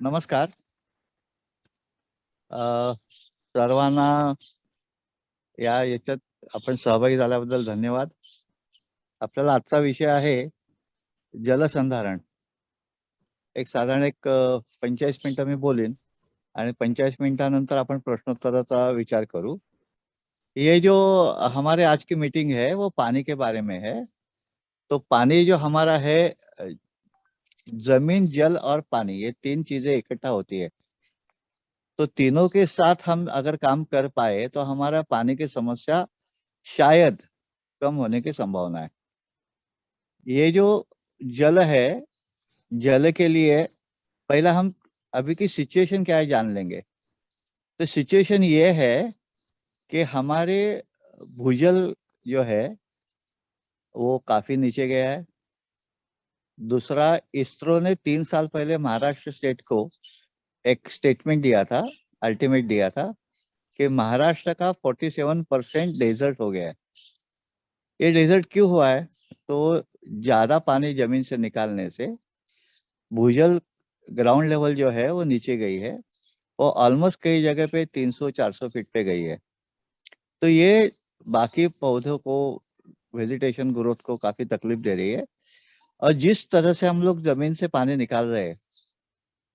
नमस्कार. अ, सर्वांना या याच्यात आपण सहभागी झाल्याबद्दल धन्यवाद. आपल्याला आजचा विषय आहे जलसंधारण. एक साधारण 45 मिनिटं मी बोलेन आणि 45 मिनिटानंतर आपण प्रश्नोत्तराचा विचार करू. ये जो हमारे आज की मीटिंग है वो पानी के बारे में है. तो पानी जो हमारा है, जमीन, जल और पानी, ये 3 चीजें इकट्ठा होती है. तो तीनों के साथ हम अगर काम कर पाए तो हमारा पानी की समस्या शायद कम होने की संभावना है. ये जो जल है, जल के लिए पहला हम अभी की सिचुएशन क्या है जान लेंगे. तो सिचुएशन ये है कि हमारे भूजल जो है वो काफी नीचे गया है. दूसरा, इसरो ने 3 साल पहले महाराष्ट्र स्टेट को एक स्टेटमेंट दिया था, अल्टीमेट दिया था कि महाराष्ट्र का 47% डेजर्ट हो गया है. ये डेजर्ट क्यों हुआ है? तो ज्यादा पानी जमीन से निकालने से भूजल ग्राउंड लेवल जो है वो नीचे गई है. वो ऑलमोस्ट कई जगह पे 300-400 फीट पे गई है. तो ये बाकी पौधों को, वेजिटेशन ग्रोथ को काफी तकलीफ दे रही है. और जिस तरह से हम लोग जमीन से पानी निकाल रहे हैं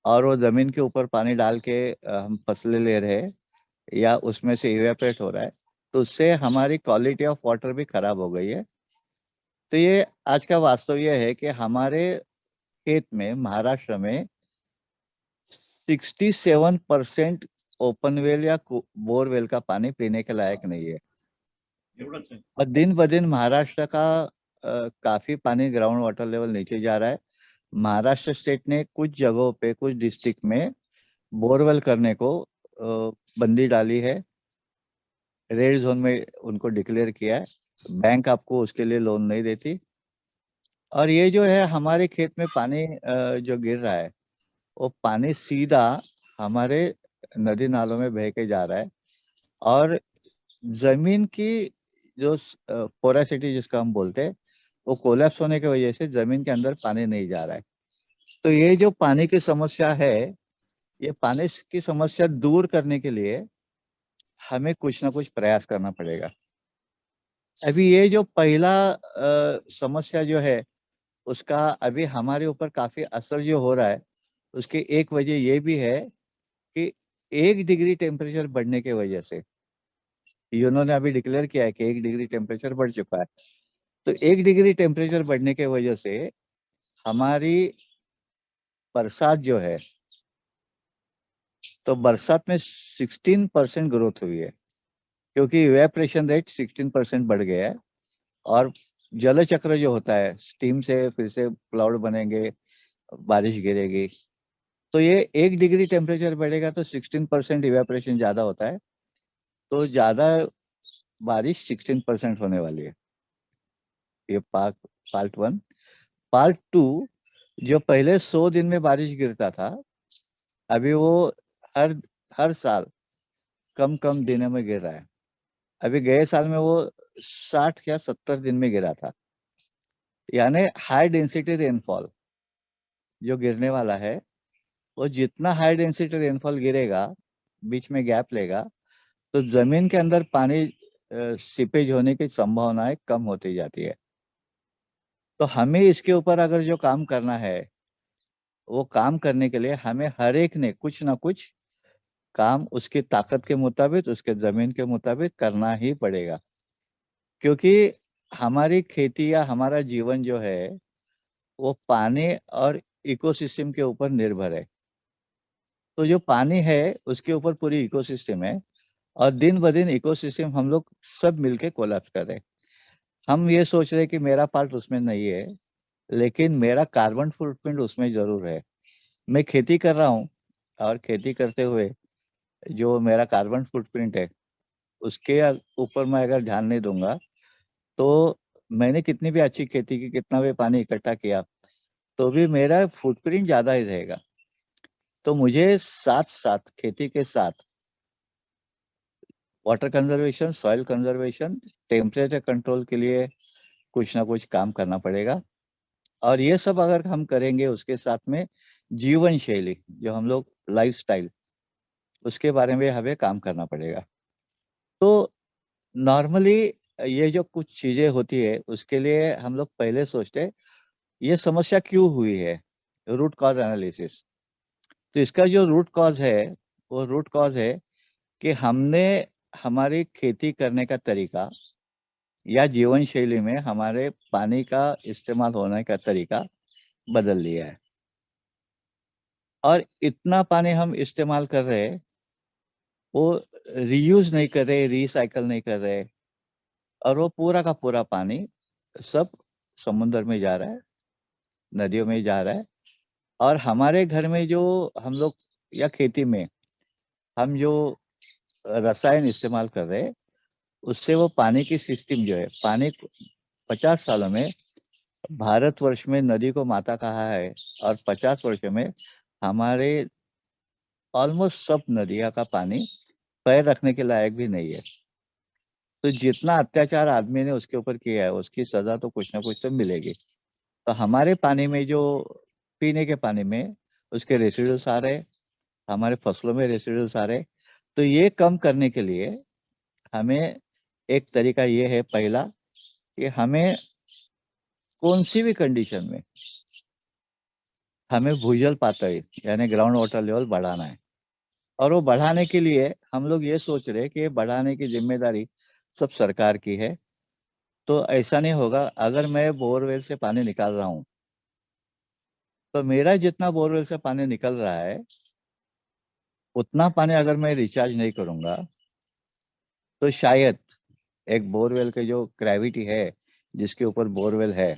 और वो जमीन के ऊपर पानी डाल के हम फसलें ले रहे हैं या उसमें से इवेपोरेट हो रहा है, तो उससे हमारी क्वालिटी ऑफ वाटर भी खराब हो गई है. तो ये आज का वास्तव ये है कि हमारे खेत में, महाराष्ट्र में 67% ओपन वेल या बोरवेल का पानी पीने के लायक नहीं है. एवढंच आहे. और दिन ब दिन महाराष्ट्र का काफी पानी ग्राउंड वाटर लेवल नीचे जा रहा है. महाराष्ट्र स्टेट ने कुछ जगहों पे, कुछ डिस्ट्रिक्ट में बोरवेल करने को बंदी डाली है. रेड जोन में उनको डिक्लेयर किया है. बैंक आपको उसके लिए लोन नहीं देती. और ये जो है हमारे खेत में पानी जो गिर रहा है, वो पानी सीधा हमारे नदी नालों में बह के जा रहा है. और जमीन की जो पोरासिटी जिसका हम बोलते हैं, वो कोलैप्स होने की वजह से जमीन के अंदर पानी नहीं जा रहा है. तो ये जो पानी की समस्या है, ये पानी की समस्या दूर करने के लिए हमें कुछ ना कुछ प्रयास करना पड़ेगा. अभी ये जो पहला समस्या जो है, उसका अभी हमारे ऊपर काफी असर जो हो रहा है, उसकी एक वजह ये भी है कि 1 डिग्री टेम्परेचर बढ़ने की वजह से, उन्होंने अभी डिक्लेयर किया है कि 1 डिग्री टेम्परेचर बढ़ चुका है. तो 1 डिग्री टेम्परेचर बढ़ने की वजह से हमारी बरसात जो है, तो बरसात में 16% ग्रोथ हुई है, क्योंकि इवेपोरेशन रेट 16% बढ़ गया है. और जल चक्र जो होता है, स्टीम से फिर से क्लाउड बनेंगे, बारिश गिरेगी. तो ये 1 डिग्री टेम्परेचर बढ़ेगा तो 16% इवेपोरेशन ज्यादा होता है, तो ज्यादा बारिश 16% होने वाली है. ये पार्ट 1. पार्ट 2, जो पहले 100 दिन में बारिश गिरता था, अभी वो हर हर साल कम कम दिनों में गिर रहा है. अभी गए साल में वो 60 या 70 दिन में गिरा था. यानी हाई डेंसिटी रेनफॉल जो गिरने वाला है, वो जितना हाई डेंसिटी रेनफॉल गिरेगा, बीच में गैप लेगा, तो जमीन के अंदर पानी सीपेज होने की संभावनाएं कम होती जाती है. तो हमें इसके ऊपर अगर जो काम करना है, वो काम करने के लिए हमें हर एक ने कुछ ना कुछ काम उसकी ताकत के मुताबिक, उसके जमीन के मुताबिक करना ही पड़ेगा. क्योंकि हमारी खेती या हमारा जीवन जो है, वो पानी और इकोसिस्टम के ऊपर निर्भर है. तो जो पानी है उसके ऊपर पूरी इकोसिस्टम है. और दिन ब दिन इकोसिस्टम हम लोग सब मिलके कोलैप्स कर रहे हैं. हम ये सोच रहे हैं कि मेरा पार्ट उसमें नहीं है, लेकिन मेरा कार्बन फुटप्रिंट उसमें जरूर है. मैं खेती कर रहा हूँ, और खेती करते हुए जो मेरा कार्बन फुटप्रिंट है, उसके ऊपर मैं अगर ध्यान नहीं दूंगा, तो मैंने कितनी भी अच्छी खेती की, कितना भी पानी इकट्ठा किया, तो भी मेरा फुटप्रिंट ज्यादा ही रहेगा. तो मुझे साथ साथ खेती के साथ water conservation, soil conservation, temperature control के लिए कुछ ना कुछ काम करना पड़ेगा. और ये सब अगर हम करेंगे, उसके साथ में जीवन शैली जो हम लोग लाइफस्टाइल, उसके बारे में हमें काम करना पड़ेगा। तो नॉर्मली ये जो कुछ चीजें होती है, उसके लिए हम लोग पहले सोचते ये समस्या क्यों हुई है, रूट कॉज एनालिसिस। तो इसका जो रूट कॉज है, वो रूट कॉज है कि हमने हमारी खेती करने का तरीका या जीवन शैली में हमारे पानी का इस्तेमाल होने का तरीका बदल लिया है। और इतना पानी हम इस्तेमाल कर रहे हैं, वो रीयूज नहीं कर रहे, रिसाइकल नहीं कर रहे, और वो पूरा का पूरा पानी सब समुद्र में जा रहा है, नदियों में जा रहा है। और हमारे घर में जो हम लोग या खेती में हम जो रसायन इस्तेमाल कर रहे हैं, उससे वो पानी की सिस्टम जो है, पानी 50 सालों में भारतवर्ष में नदी को माता कहा है, और 50 वर्ष में हमारे ऑलमोस्ट सब नदियां का पानी पैर रखने के लायक भी नहीं है। तो जितना अत्याचार आदमी ने उसके ऊपर किया है, उसकी सजा तो कुछ ना कुछ तो मिलेगी। तो हमारे पानी में जो पीने के पानी में उसके रेसिडुअल्स आ रहे, हमारे फसलों में रेसिडुअल्स आ रहे। तो ये कम करने के लिए हमें एक तरीका ये है, पहला कि हमें कौन सी भी कंडीशन में हमें भूजल पातळी यानी ग्राउंड वाटर लेवल बढ़ाना है। और वो बढ़ाने के लिए हम लोग ये सोच रहे हैं कि बढ़ाने की जिम्मेदारी सब सरकार की है। तो ऐसा नहीं होगा, अगर मैं बोरवेल से पानी निकाल रहा हूँ, तो मेरा जितना बोरवेल से पानी निकल रहा है, उतना पानी अगर मैं रिचार्ज नहीं करूंगा, तो शायद एक बोरवेल के जो ग्रेविटी है, जिसके ऊपर बोरवेल है,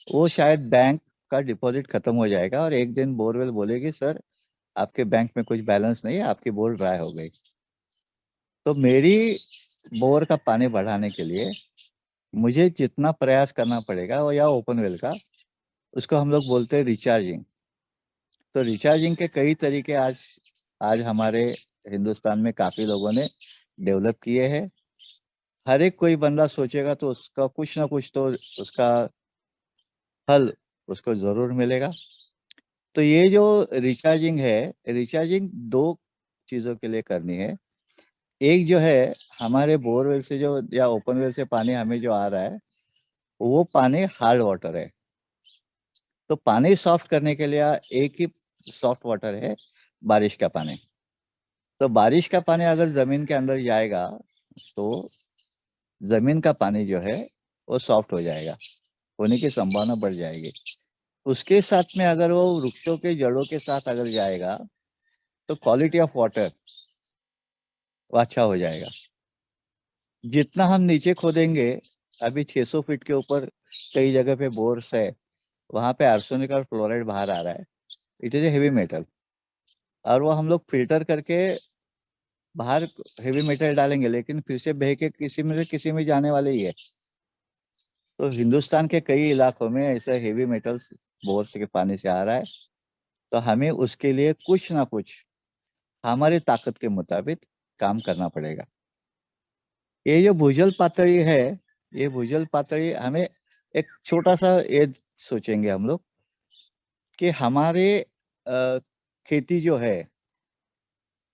वो शायद बैंक का डिपॉजिट खत्म हो जाएगा, और एक दिन बोरवेल बोलेगी सर आपके बैंक में कुछ बैलेंस नहीं है, आपकी बोर ड्राई हो गई। तो मेरी बोर का पानी बढ़ाने के लिए मुझे जितना प्रयास करना पड़ेगा, वो या ओपन वेल का, उसको हम लोग बोलते हैं रिचार्जिंग। तो रिचार्जिंग के कई तरीके आज आज हमारे हिंदुस्तान में काफी लोगों ने डेवलप किए हैं। हर एक कोई बंदा सोचेगा तो उसका कुछ ना कुछ तो उसका हल उसको जरूर मिलेगा। तो ये जो रिचार्जिंग है, रिचार्जिंग दो चीजों के लिए करनी है। एक जो है, हमारे बोरवेल से जो या ओपन वेल से पानी हमें जो आ रहा है, वो पानी हार्ड वाटर है। तो पानी सॉफ्ट करने के लिए एक ही सॉफ्ट वाटर है, बारिश का पानी। तो बारिश का पानी अगर जमीन के अंदर जाएगा, तो जमीन का पानी जो है वो सॉफ्ट हो जाएगा, होने की संभावना बढ़ जाएगी। उसके साथ में अगर वो वृक्षों के जड़ों के साथ अगर जाएगा, तो क्वालिटी ऑफ वाटर वो अच्छा हो जाएगा। जितना हम नीचे खोदेंगे, अभी 600 फीट के ऊपर कई जगह पे बोर्स है, वहां पे आर्सेनिक और फ्लोराइड बाहर आ रहा है। It is a heavy metal, और वो हम लोग फिल्टर करके बाहर हेवी मेटल डालेंगे, लेकिन फिर से बह के किसी में से किसी में जाने वाले ही है। तो हिंदुस्तान के कई इलाकों में ऐसे हेवी मेटल्स बोर से के पानी से आ रहा है। तो हमें उसके लिए कुछ ना कुछ हमारी ताकत के मुताबिक काम करना पड़ेगा। ये जो भूजल पातळी है, ये भूजल पातळी हमें एक छोटा सा ये सोचेंगे हम लोग कि हमारे खेती जो है,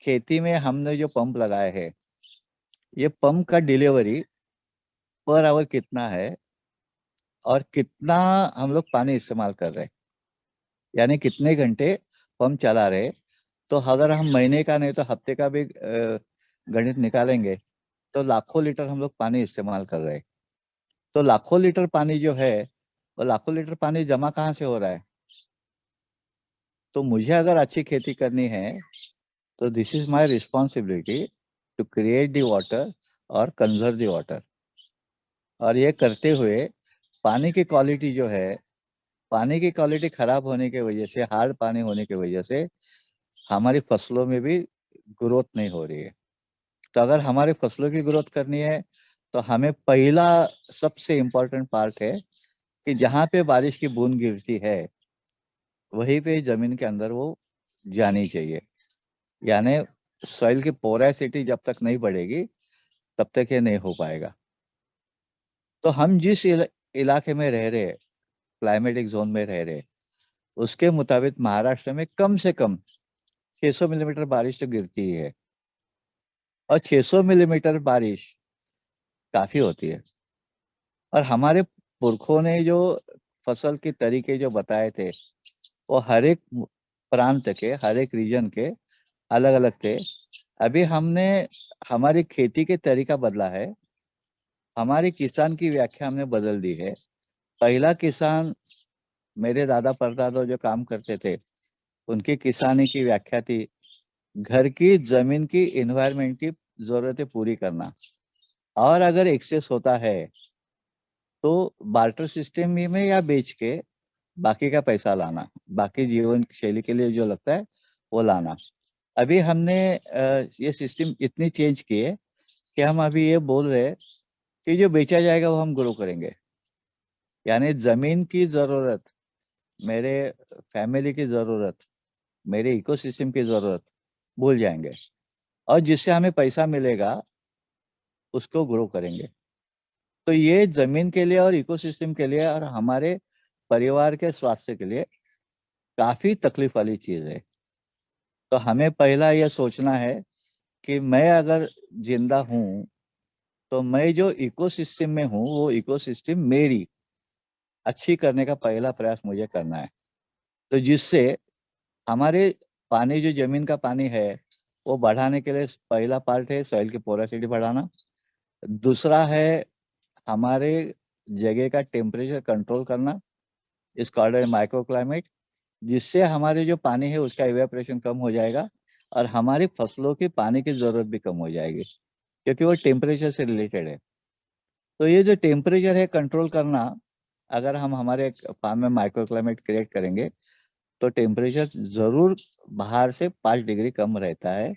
खेती में हमने जो पंप लगाए हैं, ये पंप का डिलीवरी पर आवर कितना है, और कितना हम लोग पानी इस्तेमाल कर रहे हैं, यानी कितने घंटे पंप चला रहे। तो अगर हम महीने का नहीं तो हफ्ते का भी गणित निकालेंगे, तो लाखों लीटर हम लोग पानी इस्तेमाल कर रहे हैं। तो लाखों लीटर पानी जो है, वो लाखों लीटर पानी जमा कहाँ से हो रहा है। तो मुझे अगर अच्छी खेती करनी है, तो this is my responsibility to create the water और कंजर्व द वाटर। और ये करते हुए पानी की क्वालिटी जो है, पानी की क्वालिटी खराब होने की वजह से, हार्ड पानी होने की वजह से हमारी फसलों में भी ग्रोथ नहीं हो रही है। तो अगर हमारी फसलों की ग्रोथ करनी है, तो हमें पहला सबसे इम्पोर्टेंट पार्ट है कि जहाँ पे बारिश की बूंद गिरती है, वहीं पे जमीन के अंदर वो जानी चाहिए। यानी सॉइल की पोरेसिटी जब तक नहीं बढ़ेगी, तब तक ये नहीं हो पाएगा। तो हम जिस इलाके में रह रहे हैं, क्लाइमेटिक जोन में रह रहे, उसके मुताबिक महाराष्ट्र में कम से कम 600 मिलीमीटर बारिश तो गिरती ही है। और 600 मिलीमीटर बारिश काफी होती है। और हमारे पुरखों ने जो फसल के तरीके जो बताए थे, वो हर एक प्रांत के, हर एक रीजन के अलग अलग थे। अभी हमने हमारी खेती के तरीका बदला है, हमारे किसान की व्याख्या हमने बदल दी है। पहला किसान, मेरे दादा परदादा जो काम करते थे, उनकी किसानी की व्याख्या थी घर की जमीन की इन्वायरमेंट की जरूरतें पूरी करना, और अगर एक्सेस होता है तो बार्टर सिस्टम में या बेच के बाकी का पैसा लाना, बाकी जीवन शैली के लिए जो लगता है वो लाना। अभी हमने ये सिस्टम इतनी चेंज की है कि हम अभी ये बोल रहे हैं कि जो बेचा जाएगा वो हम ग्रो करेंगे। यानी जमीन की जरूरत, मेरे फैमिली की जरूरत, मेरे इकोसिस्टम की जरूरत भूल जाएंगे, और जिससे हमें पैसा मिलेगा उसको ग्रो करेंगे। तो ये जमीन के लिए और इकोसिस्टम के लिए और हमारे परिवार के स्वास्थ्य के लिए काफी तकलीफ वाली चीज है। तो हमें पहला यह सोचना है कि मैं अगर जिंदा हूँ तो मैं जो इकोसिस्टम में हूँ वो इकोसिस्टम मेरी अच्छी करने का पहला प्रयास मुझे करना है। तो जिससे हमारे पानी, जो जमीन का पानी है, वो बढ़ाने के लिए पहला पार्ट है सॉइल की पोरोसिटी बढ़ाना। दूसरा है हमारे जगह का टेम्परेचर कंट्रोल करना, इसका ऑर्डर है माइक्रो क्लाइमेट, जिससे हमारे जो पानी है उसका इवेपोरेशन कम हो जाएगा और हमारी फसलों की पानी की जरूरत भी कम हो जाएगी, क्योंकि वो टेम्परेचर से रिलेटेड है। तो ये जो टेम्परेचर है कंट्रोल करना, अगर हम हमारे फार्म में माइक्रो क्लाइमेट क्रिएट करेंगे तो टेम्परेचर जरूर बाहर से 5 डिग्री कम रहता है।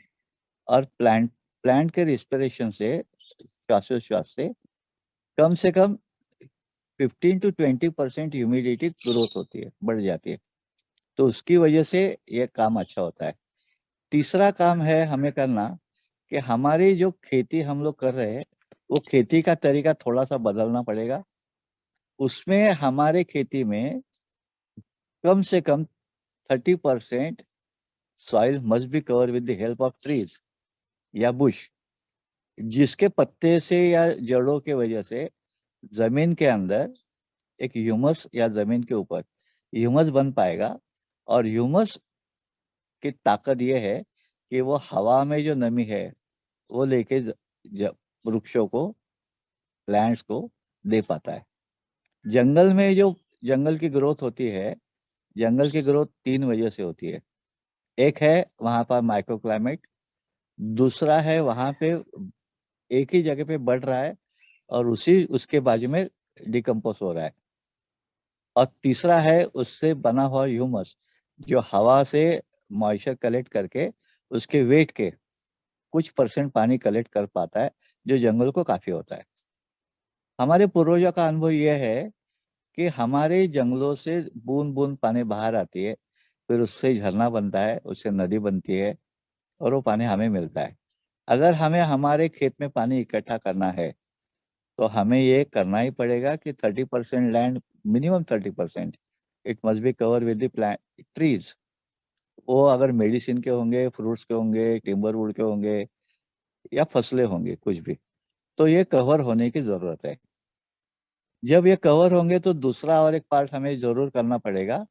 और प्लांट प्लांट के रिस्पिरेशन से, श्वासोच्छ्वास से कम 15 to 20% ह्यूमिडिटी ग्रोथ होती है, बढ़ जाती है। तो उसकी वजह से ये काम अच्छा होता है। तीसरा काम है हमें करना कि हमारी जो खेती हम लोग कर रहे हैं वो खेती का तरीका थोड़ा सा बदलना पड़ेगा। उसमें हमारे खेती में कम से कम 30% soil must be cover with the help of trees या बुश, जिसके पत्ते से या जड़ों के वजह से जमीन के अंदर एक ह्यूमस, या जमीन के ऊपर ह्यूमस बन पाएगा। और ह्यूमस की ताकत यह है कि वो हवा में जो नमी है वो लेके वृक्षों को, प्लांट्स को दे पाता है। जंगल में जो जंगल की ग्रोथ होती है, जंगल की ग्रोथ 3 वजह से होती है। एक है वहां पर माइक्रो क्लाइमेट, दूसरा है वहां पे एक ही जगह पे बढ़ रहा है और उसी उसके बाजू में डिकम्पोज हो रहा है, और तीसरा है उससे बना हुआ ह्यूमस, जो हवा से मॉइस्चर कलेक्ट करके उसके वेट के कुछ परसेंट पानी कलेक्ट कर पाता है, जो जंगल को काफी होता है। हमारे पूर्वजों का अनुभव यह है कि हमारे जंगलों से बूंद बूंद पानी बाहर आती है, फिर उससे झरना बनता है, उससे नदी बनती है, और वो पानी हमें मिलता है। अगर हमें हमारे खेत में पानी इकट्ठा करना है तो हमें ये करना ही पड़ेगा कि 30% land, minimum 30%, it must be cover with the plant trees. वो अगर मेडिसिन के होंगे, फ्रूट्स के होंगे, टिम्बर वुड के होंगे, या फसलें होंगी, कुछ भी, तो ये कवर होने की जरूरत है। जब ये कवर होंगे तो दूसरा और एक पार्ट हमें जरूर करना पड़ेगा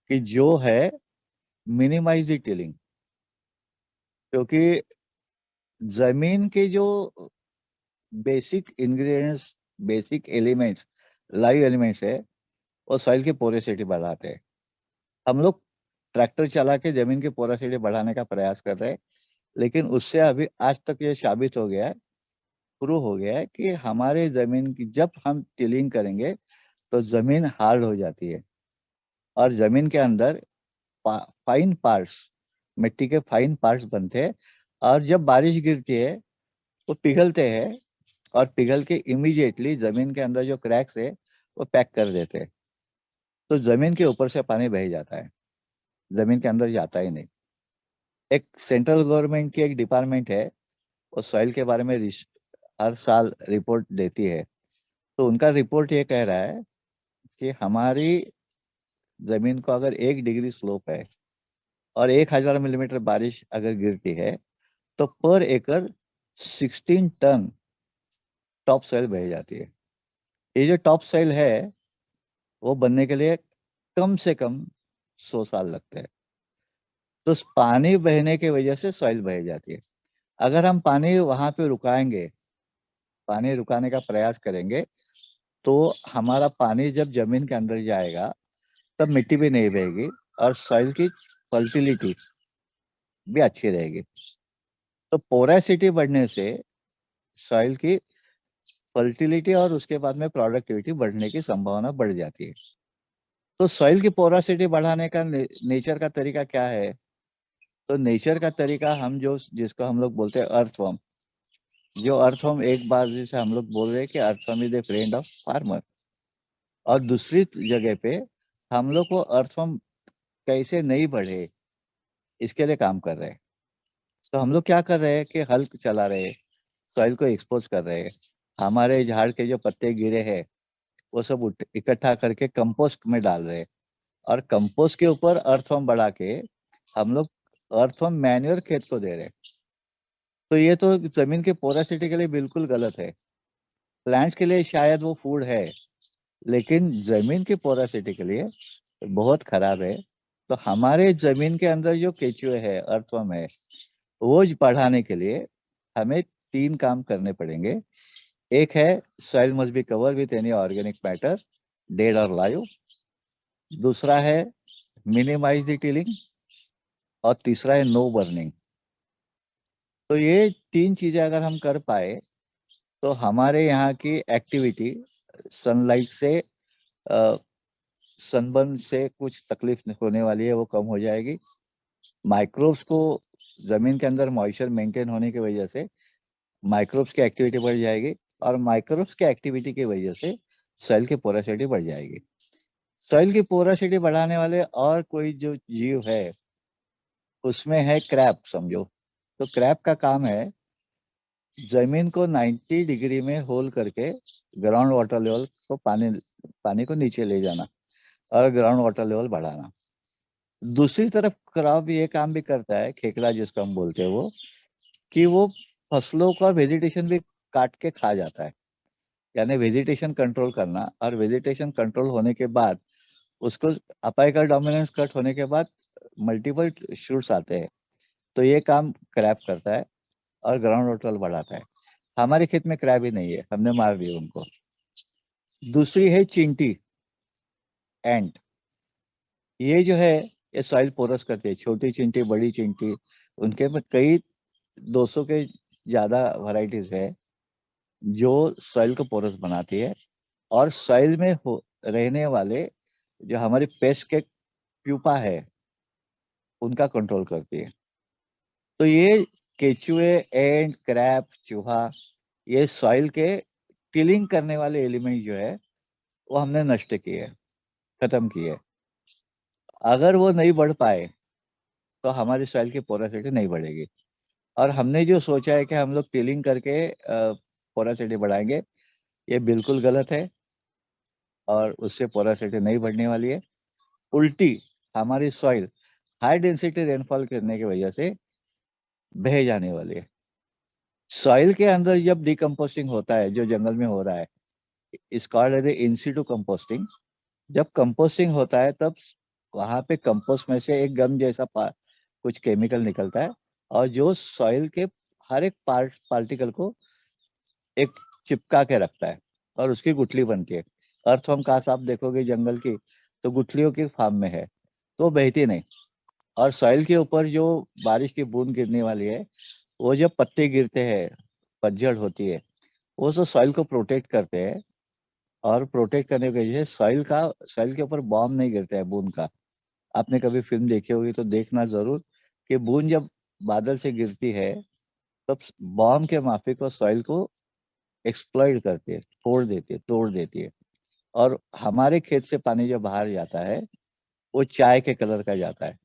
कि जो है मिनिमाइज द टिलिंग, क्योंकि जमीन के जो basic ingredients, basic elements, live elements है, वो सॉइल की पोरोसिटी बढ़ाते हैं। हम लोग ट्रैक्टर चला के जमीन की पोरोसिटी बढ़ाने का प्रयास कर रहे हैं, लेकिन उससे अभी आज तक ये साबित हो गया है, प्रूव हो गया है कि हमारे जमीन की जब हम टिलिंग करेंगे तो जमीन हार्ड हो जाती है, और जमीन के अंदर फाइन पार्ट्स, मिट्टी के फाइन पार्ट्स बनते हैं, और जब बारिश गिरती है वो पिघलते हैं, और पिघल के इमीडिएटली जमीन के अंदर जो क्रैक्स है वो पैक कर देते हैं। तो जमीन के ऊपर से पानी बह जाता है, जमीन के अंदर जाता ही नहीं। एक सेंट्रल गवर्नमेंट की एक डिपार्टमेंट है, वो सॉइल के बारे में हर साल रिपोर्ट देती है। तो उनका रिपोर्ट ये कह रहा है कि हमारी जमीन को अगर 1 डिग्री स्लोप है और 1000 मिलीमीटर बारिश अगर गिरती है तो पर एकड़ 16 टन टॉप सॉइल बह जाती है। ये जो टॉप सॉइल है वो बनने के लिए कम से कम 100 साल लगते हैं। तो उस पानी बहने की वजह से सॉइल बह जाती है। अगर हम पानी वहां पे रुकाएंगे, पानी रुकाने का प्रयास करेंगे, तो हमारा पानी जब जमीन के अंदर जाएगा तब मिट्टी भी नहीं बहेगी और सॉइल की फर्टिलिटी भी अच्छी रहेगी। तो पोरेसिटी बढ़ने से सॉइल की फर्टिलिटी और उसके बाद में प्रोडक्टिविटी बढ़ने की संभावना बढ़ जाती है। तो सॉइल की पोरेसिटी बढ़ाने का नेचर का तरीका क्या है? तो नेचर का तरीका हम जो जिसको हम लोग बोलते हैं अर्थवर्म, जो अर्थवर्म एक बार जैसे हम लोग बोल रहे हैं कि earthworm is a friend of farmer, और दूसरी जगह पे हम लोग को अर्थवर्म कैसे नहीं बढ़े इसके लिए काम कर रहे हैं। तो हम लोग क्या कर रहे हैं कि हल चला रहे हैं, सॉइल को एक्सपोज कर रहे हैं, हमारे झाड़ के जो पत्ते गिरे हैं वो सब इकट्ठा करके कंपोस्ट में डाल रहे हैं, और कंपोस्ट के ऊपर अर्थवर्म बढ़ा के हम लोग अर्थवर्म मैन्योर खेत को दे रहे हैं। तो ये तो जमीन के पोरेसिटी के लिए बिल्कुल गलत है। प्लांट्स के लिए शायद वो फूड है, लेकिन जमीन की पोरेसिटी के लिए बहुत खराब है। तो हमारे जमीन के अंदर जो केचुए है, अर्थवर्म है, वो बढ़ाने के लिए हमें 3 काम करने पड़ेंगे। एक है soil must be cover with any organic matter, dead और लाइव। दूसरा है मिनिमाइज द टिलिंग, और तीसरा है नो बर्निंग। तो ये 3 चीजें अगर हम कर पाए तो हमारे यहाँ की एक्टिविटी सनलाइट से, सनबर्न से कुछ तकलीफ होने वाली है वो कम हो जाएगी। माइक्रोब्स को, जमीन के अंदर मॉइस्चर मेंटेन होने की वजह से माइक्रोब्स की एक्टिविटी बढ़ जाएगी, और माइक्रोब्स की एक्टिविटी की वजह से सॉइल की पोरोसिटी बढ़ जाएगी। सॉइल की पोरोसिटी बढ़ाने वाले और कोई जो जीव है उसमें है क्रैब, समझो। तो क्रैब का काम है जमीन को 90 डिग्री में होल करके ग्राउंड वाटर लेवल को, पानी को नीचे ले जाना और ग्राउंड वाटर लेवल बढ़ाना। दूसरी तरफ क्रॉप ये काम भी करता है, खेकड़ा जिसको हम बोलते हैं, वो कि वो फसलों का वेजिटेशन भी काट के खा जाता है। यानी वेजिटेशन कंट्रोल करना, और वेजिटेशन कंट्रोल होने के बाद उसको अपाइकल डोमिनेंस कट होने के बाद मल्टीपल शूट्स आते हैं। तो ये काम क्रैप करता है और ग्राउंड वाटर बढ़ाता है। हमारे खेत में क्रैप ही नहीं है, हमने मार दिया उनको। दूसरी है चींटी, एंट। ये जो है ये सॉइल पोरस करती है, छोटी चींटी, बड़ी चींटी, उनके में कई 200 के ज्यादा वैरायटीज है जो सॉइल को पोरस बनाती है, और सॉइल में रहने वाले जो हमारी पेस्ट के प्यूपा है उनका कंट्रोल करती है। तो ये केचुए, एंड, क्रैप, चूहा, ये सॉइल के किलिंग करने वाले एलिमेंट जो है वो हमने नष्ट किए, खत्म किए। अगर वो नहीं बढ़ पाए तो हमारी सॉइल की पोरोसिटी नहीं बढ़ेगी। और हमने जो सोचा है कि हम लोग टिलिंग करके पोरोसिटी बढ़ाएंगे, ये बिल्कुल गलत है, और उससे पोरोसिटी नहीं बढ़ने वाली है। उल्टी हमारी सॉइल हाई डेंसिटी रेनफॉल करने की वजह से बह जाने वाली है। सॉइल के अंदर जब डिकम्पोस्टिंग होता है, जो जंगल में हो रहा है, is called as in situ composting. जब कंपोस्टिंग होता है तब वहां पे कंपोस्ट में से एक गम जैसा कुछ केमिकल निकलता है, और जो सॉइल के हर एक पार्टिकल को एक चिपका के रखता है, और उसकी गुठली बनती है। अर्थवर्म काश आप देखोगे जंगल की, तो गुठलियों की फॉर्म में है, तो बहती नहीं। और सॉइल के ऊपर जो बारिश की बूंद गिरने वाली है, वो जब पत्ते गिरते हैं, पतझड़ होती है, वो सब सॉइल को प्रोटेक्ट करते हैं, और प्रोटेक्ट करने की वजह से सॉइल के ऊपर बॉम्ब नहीं गिरता है बूंद का। आपने कभी फिल्म देखी होगी तो देखना जरूर, कि बूंद जब बादल से गिरती है तब बॉम्ब के माफिक वो सॉइल को एक्सप्लॉइट करती है, फोड़ देती है, तोड़ देती है। और हमारे खेत से पानी जो बाहर जाता है वो चाय के कलर का जाता है।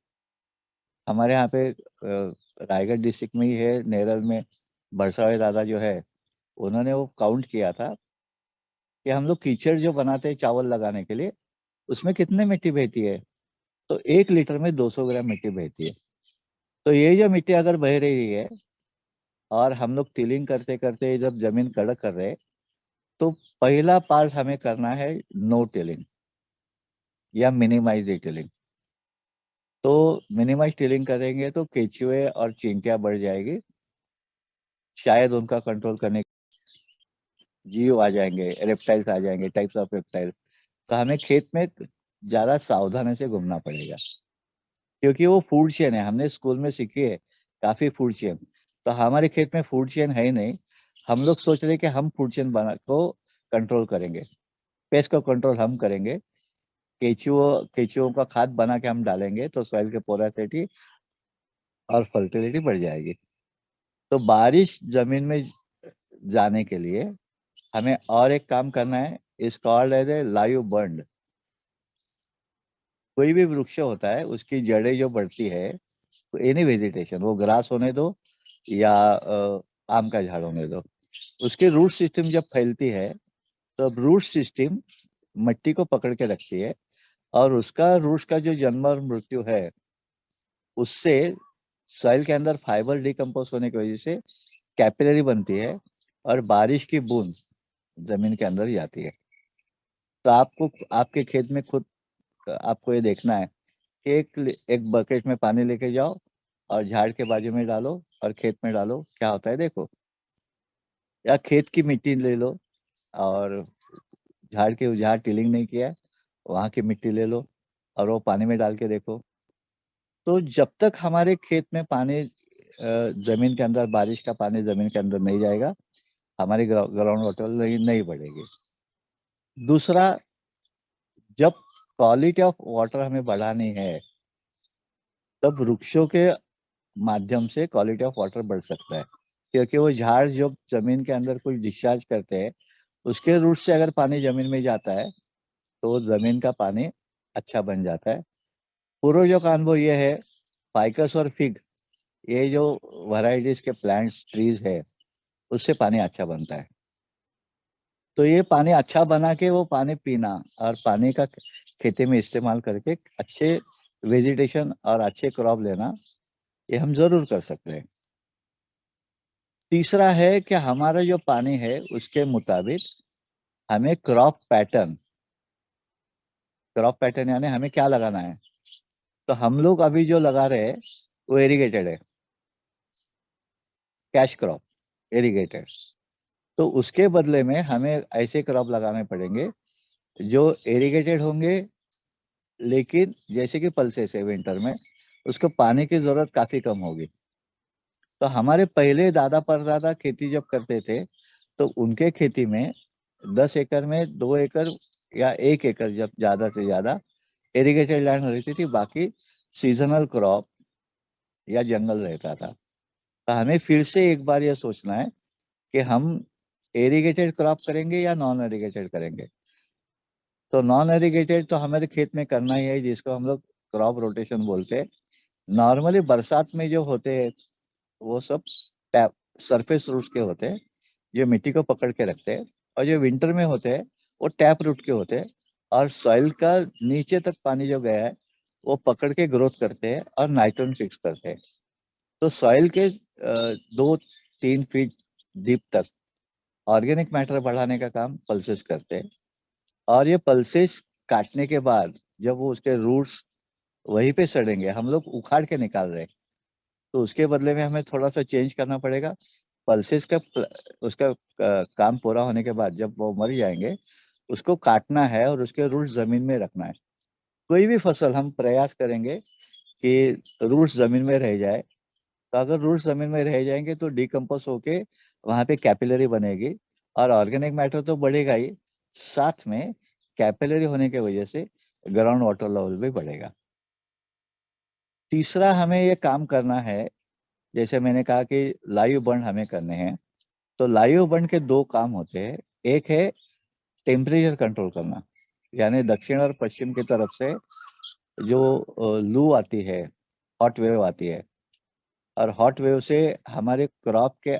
हमारे यहाँ पे रायगढ़ डिस्ट्रिक्ट में ही है, नेरल में बरसावे दादा जो है, उन्होंने वो काउंट किया था कि हम लोग कीचड़ जो बनाते हैं चावल लगाने के लिए, उसमें कितने मिट्टी बहती है? तो 1 लीटर में 200 ग्राम मिट्टी बहती है। तो ये जो मिट्टी अगर बह रही है और हम लोग टिलिंग करते करते जब जमीन कड़क कर रहे हैं, तो पहला पार्ट हमें करना है नो टिलिंग या मिनिमाइज टिलिंग। तो मिनिमाइज टिलिंग करेंगे तो केचुए और चींटियां बढ़ जाएगी, शायद उनका कंट्रोल करने जीव आ जाएंगे, रेप्टाइल्स आ जाएंगे, टाइप्स ऑफ रेप्टाइल। तो हमें खेत में ज्यादा सावधानी से घूमना पड़ेगा, क्योंकि वो फूड चेन है, हमने स्कूल में सीखी है काफी फूड चेन। तो हमारे खेत में फूड चेन है ही नहीं। हम लोग सोच रहे हैं कि हम फूड चेन बना को कंट्रोल करेंगे, पेस्ट को कंट्रोल हम करेंगे। केचुओं केचुओं का खाद बना के हम डालेंगे तो सॉइल की पोरोसिटी और फर्टिलिटी बढ़ जाएगी। तो बारिश जमीन में जाने के लिए हमें और एक काम करना है, is called as a live burn. कोई भी वृक्ष होता है उसकी जड़ें जो बढ़ती है, तो एनी वेजिटेशन, वो ग्रास होने दो या आम का झाड़ होने दो, उसके रूट सिस्टम जब फैलती है तो रूट सिस्टम मिट्टी को पकड़ के रखती है, और उसका रूट्स का जो जन्म और मृत्यु है, उससे सॉइल के अंदर फाइबर डिकम्पोज होने की वजह से कैपिलरी बनती है और बारिश की बूंद जमीन के अंदर जाती है। तो आपको आपके खेत में खुद आपको ये देखना है कि एक बकेट में पानी लेके जाओ और झाड़ के बाजू में डालो और खेत में डालो, क्या होता है देखो। या खेत की मिट्टी ले लो और झाड़ के, जहाँ टिलिंग नहीं किया है वहां की मिट्टी ले लो और वो पानी में डाल के देखो। तो जब तक हमारे खेत में पानी जमीन के अंदर, बारिश का पानी जमीन के अंदर नहीं जाएगा, हमारी ग्राउंड वाटर नहीं बढ़ेगी। दूसरा, जब क्वालिटी ऑफ वाटर हमें बढ़ानी है, तब वृक्षों के माध्यम से क्वालिटी ऑफ वाटर बढ़ सकता है, क्योंकि वो झाड़ जो जमीन के अंदर कुछ डिस्चार्ज करते हैं, उसके रूट से अगर पानी जमीन में जाता है तो वो जमीन का पानी अच्छा बन जाता है। पूर्वजों का अनुभव ये है, फाइकस और फिग, ये जो वैरायटीज के प्लांट्स ट्रीज है, उससे पानी अच्छा बनता है। तो ये पानी अच्छा बना के वो पानी पीना और पानी का खेती में इस्तेमाल करके अच्छे वेजिटेशन और अच्छे क्रॉप लेना, ये हम जरूर कर सकते हैं। तीसरा है कि हमारा जो पानी है उसके मुताबिक हमें क्रॉप पैटर्न यानी हमें क्या लगाना है। तो हम लोग अभी जो लगा रहे हैं वो इरिगेटेड है, कैश क्रॉप, इरिगेटेड। तो उसके बदले में हमें ऐसे क्रॉप लगाने पड़ेंगे जो इरिगेटेड होंगे, लेकिन जैसे कि पल्सेस है विंटर में, उसको पानी की जरूरत काफी कम होगी। तो हमारे पहले दादा परदादा खेती जब करते थे, तो उनके खेती में 10 एकड़ में 2 एकड़ या 1 एकड़ जब ज्यादा से ज्यादा इरिगेटेड लैंड रहती थी, बाकी सीजनल क्रॉप या जंगल रहता था। तो हमें फिर से एक बार यह सोचना है कि हम इरिगेटेड क्रॉप करेंगे या नॉन इरिगेटेड करेंगे। तो नॉन इरिगेटेड तो हमारे खेत में करना ही है, जिसको हम लोग क्रॉप रोटेशन बोलते हैं। नॉर्मली बरसात में जो होते हैं वो सब टैप सरफेस रूट्स के होते हैं, जो मिट्टी को पकड़ के रखते हैं। और जो विंटर में होते हैं वो टैप रूट के होते हैं, और सॉइल का नीचे तक पानी जो गया है वो पकड़ के ग्रोथ करते हैं और नाइट्रोजन फिक्स करते हैं। तो सॉइल के 2-3 फीट डीप तक ऑर्गेनिक मैटर बढ़ाने का काम पल्सेस करते हैं। और ये पल्सेस काटने के बाद जब वो उसके रूट्स वहीं पे सड़ेंगे, हम लोग उखाड़ के निकाल रहे हैं, तो उसके बदले में हमें थोड़ा सा चेंज करना पड़ेगा। पल्सेस का उसका काम पूरा होने के बाद जब वो मर जाएंगे, उसको काटना है और उसके रूट्स जमीन में रखना है। कोई भी फसल हम प्रयास करेंगे कि रूट्स जमीन में रह जाए। तो अगर रूट्स जमीन में रह जाएंगे तो डिकम्पोज होके वहां पे कैपिलरी बनेगी और ऑर्गेनिक मैटर तो बढ़ेगा ही, साथ में कैपिलरी होने की वजह से ग्राउंड वाटर लेवल भी बढ़ेगा। तीसरा हमें ये काम करना है, जैसे मैंने कहा कि लाइव बर्न हमें करने हैं। तो लाइव बर्न के 2 काम होते हैं। एक है टेम्परेचर कंट्रोल करना, यानी दक्षिण और पश्चिम की तरफ से जो लू आती है, हॉट वेव आती है, और हॉट वेव से हमारे क्रॉप के,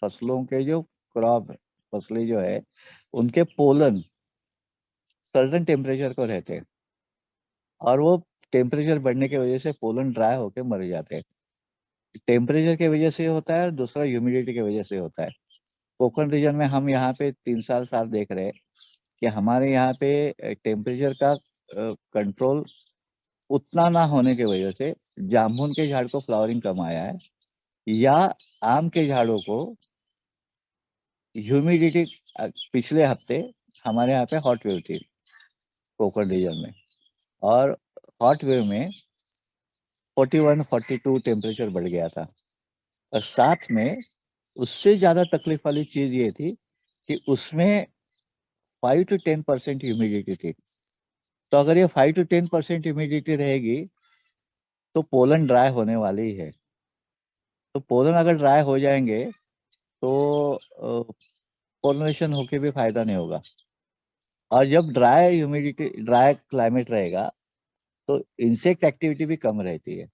फसलों के जो क्रॉप फसलें जो है उनके पोलन सर्टेन टेम्परेचर को रहते हैं, और वो टेम्परेचर बढ़ने की वजह से पोलन ड्राई होके मर जाते हैं। टेम्परेचर की वजह से होता है और दूसरा ह्यूमिडिटी की वजह से होता है। कोकण रीजन में हम यहाँ पे 3 साल साल देख रहे हैं कि हमारे यहाँ पे टेम्परेचर का कंट्रोल उतना ना होने की वजह से जामुन के झाड़ को फ्लावरिंग कम आया है, या आम के झाड़ों को ह्यूमिडिटी पिछले हफ्ते हमारे यहाँ पे हॉट वेव थी कोकण रीजन में, और हॉट वेव में 41-42 टेम्परेचर बढ़ गया था। और साथ में उससे ज्यादा तकलीफ वाली चीज ये थी कि उसमें 5 to 10% ह्यूमिडिटी थी। तो अगर ये 5 to 10% ह्यूमिडिटी रहेगी तो पोलन ड्राई होने वाली ही है। तो पोलन अगर ड्राई हो जाएंगे तो पोलिनेशन होके भी फायदा नहीं होगा। और जब ड्राई क्लाइमेट रहेगा तो इंसेक्ट एक्टिविटी भी कम रहती है,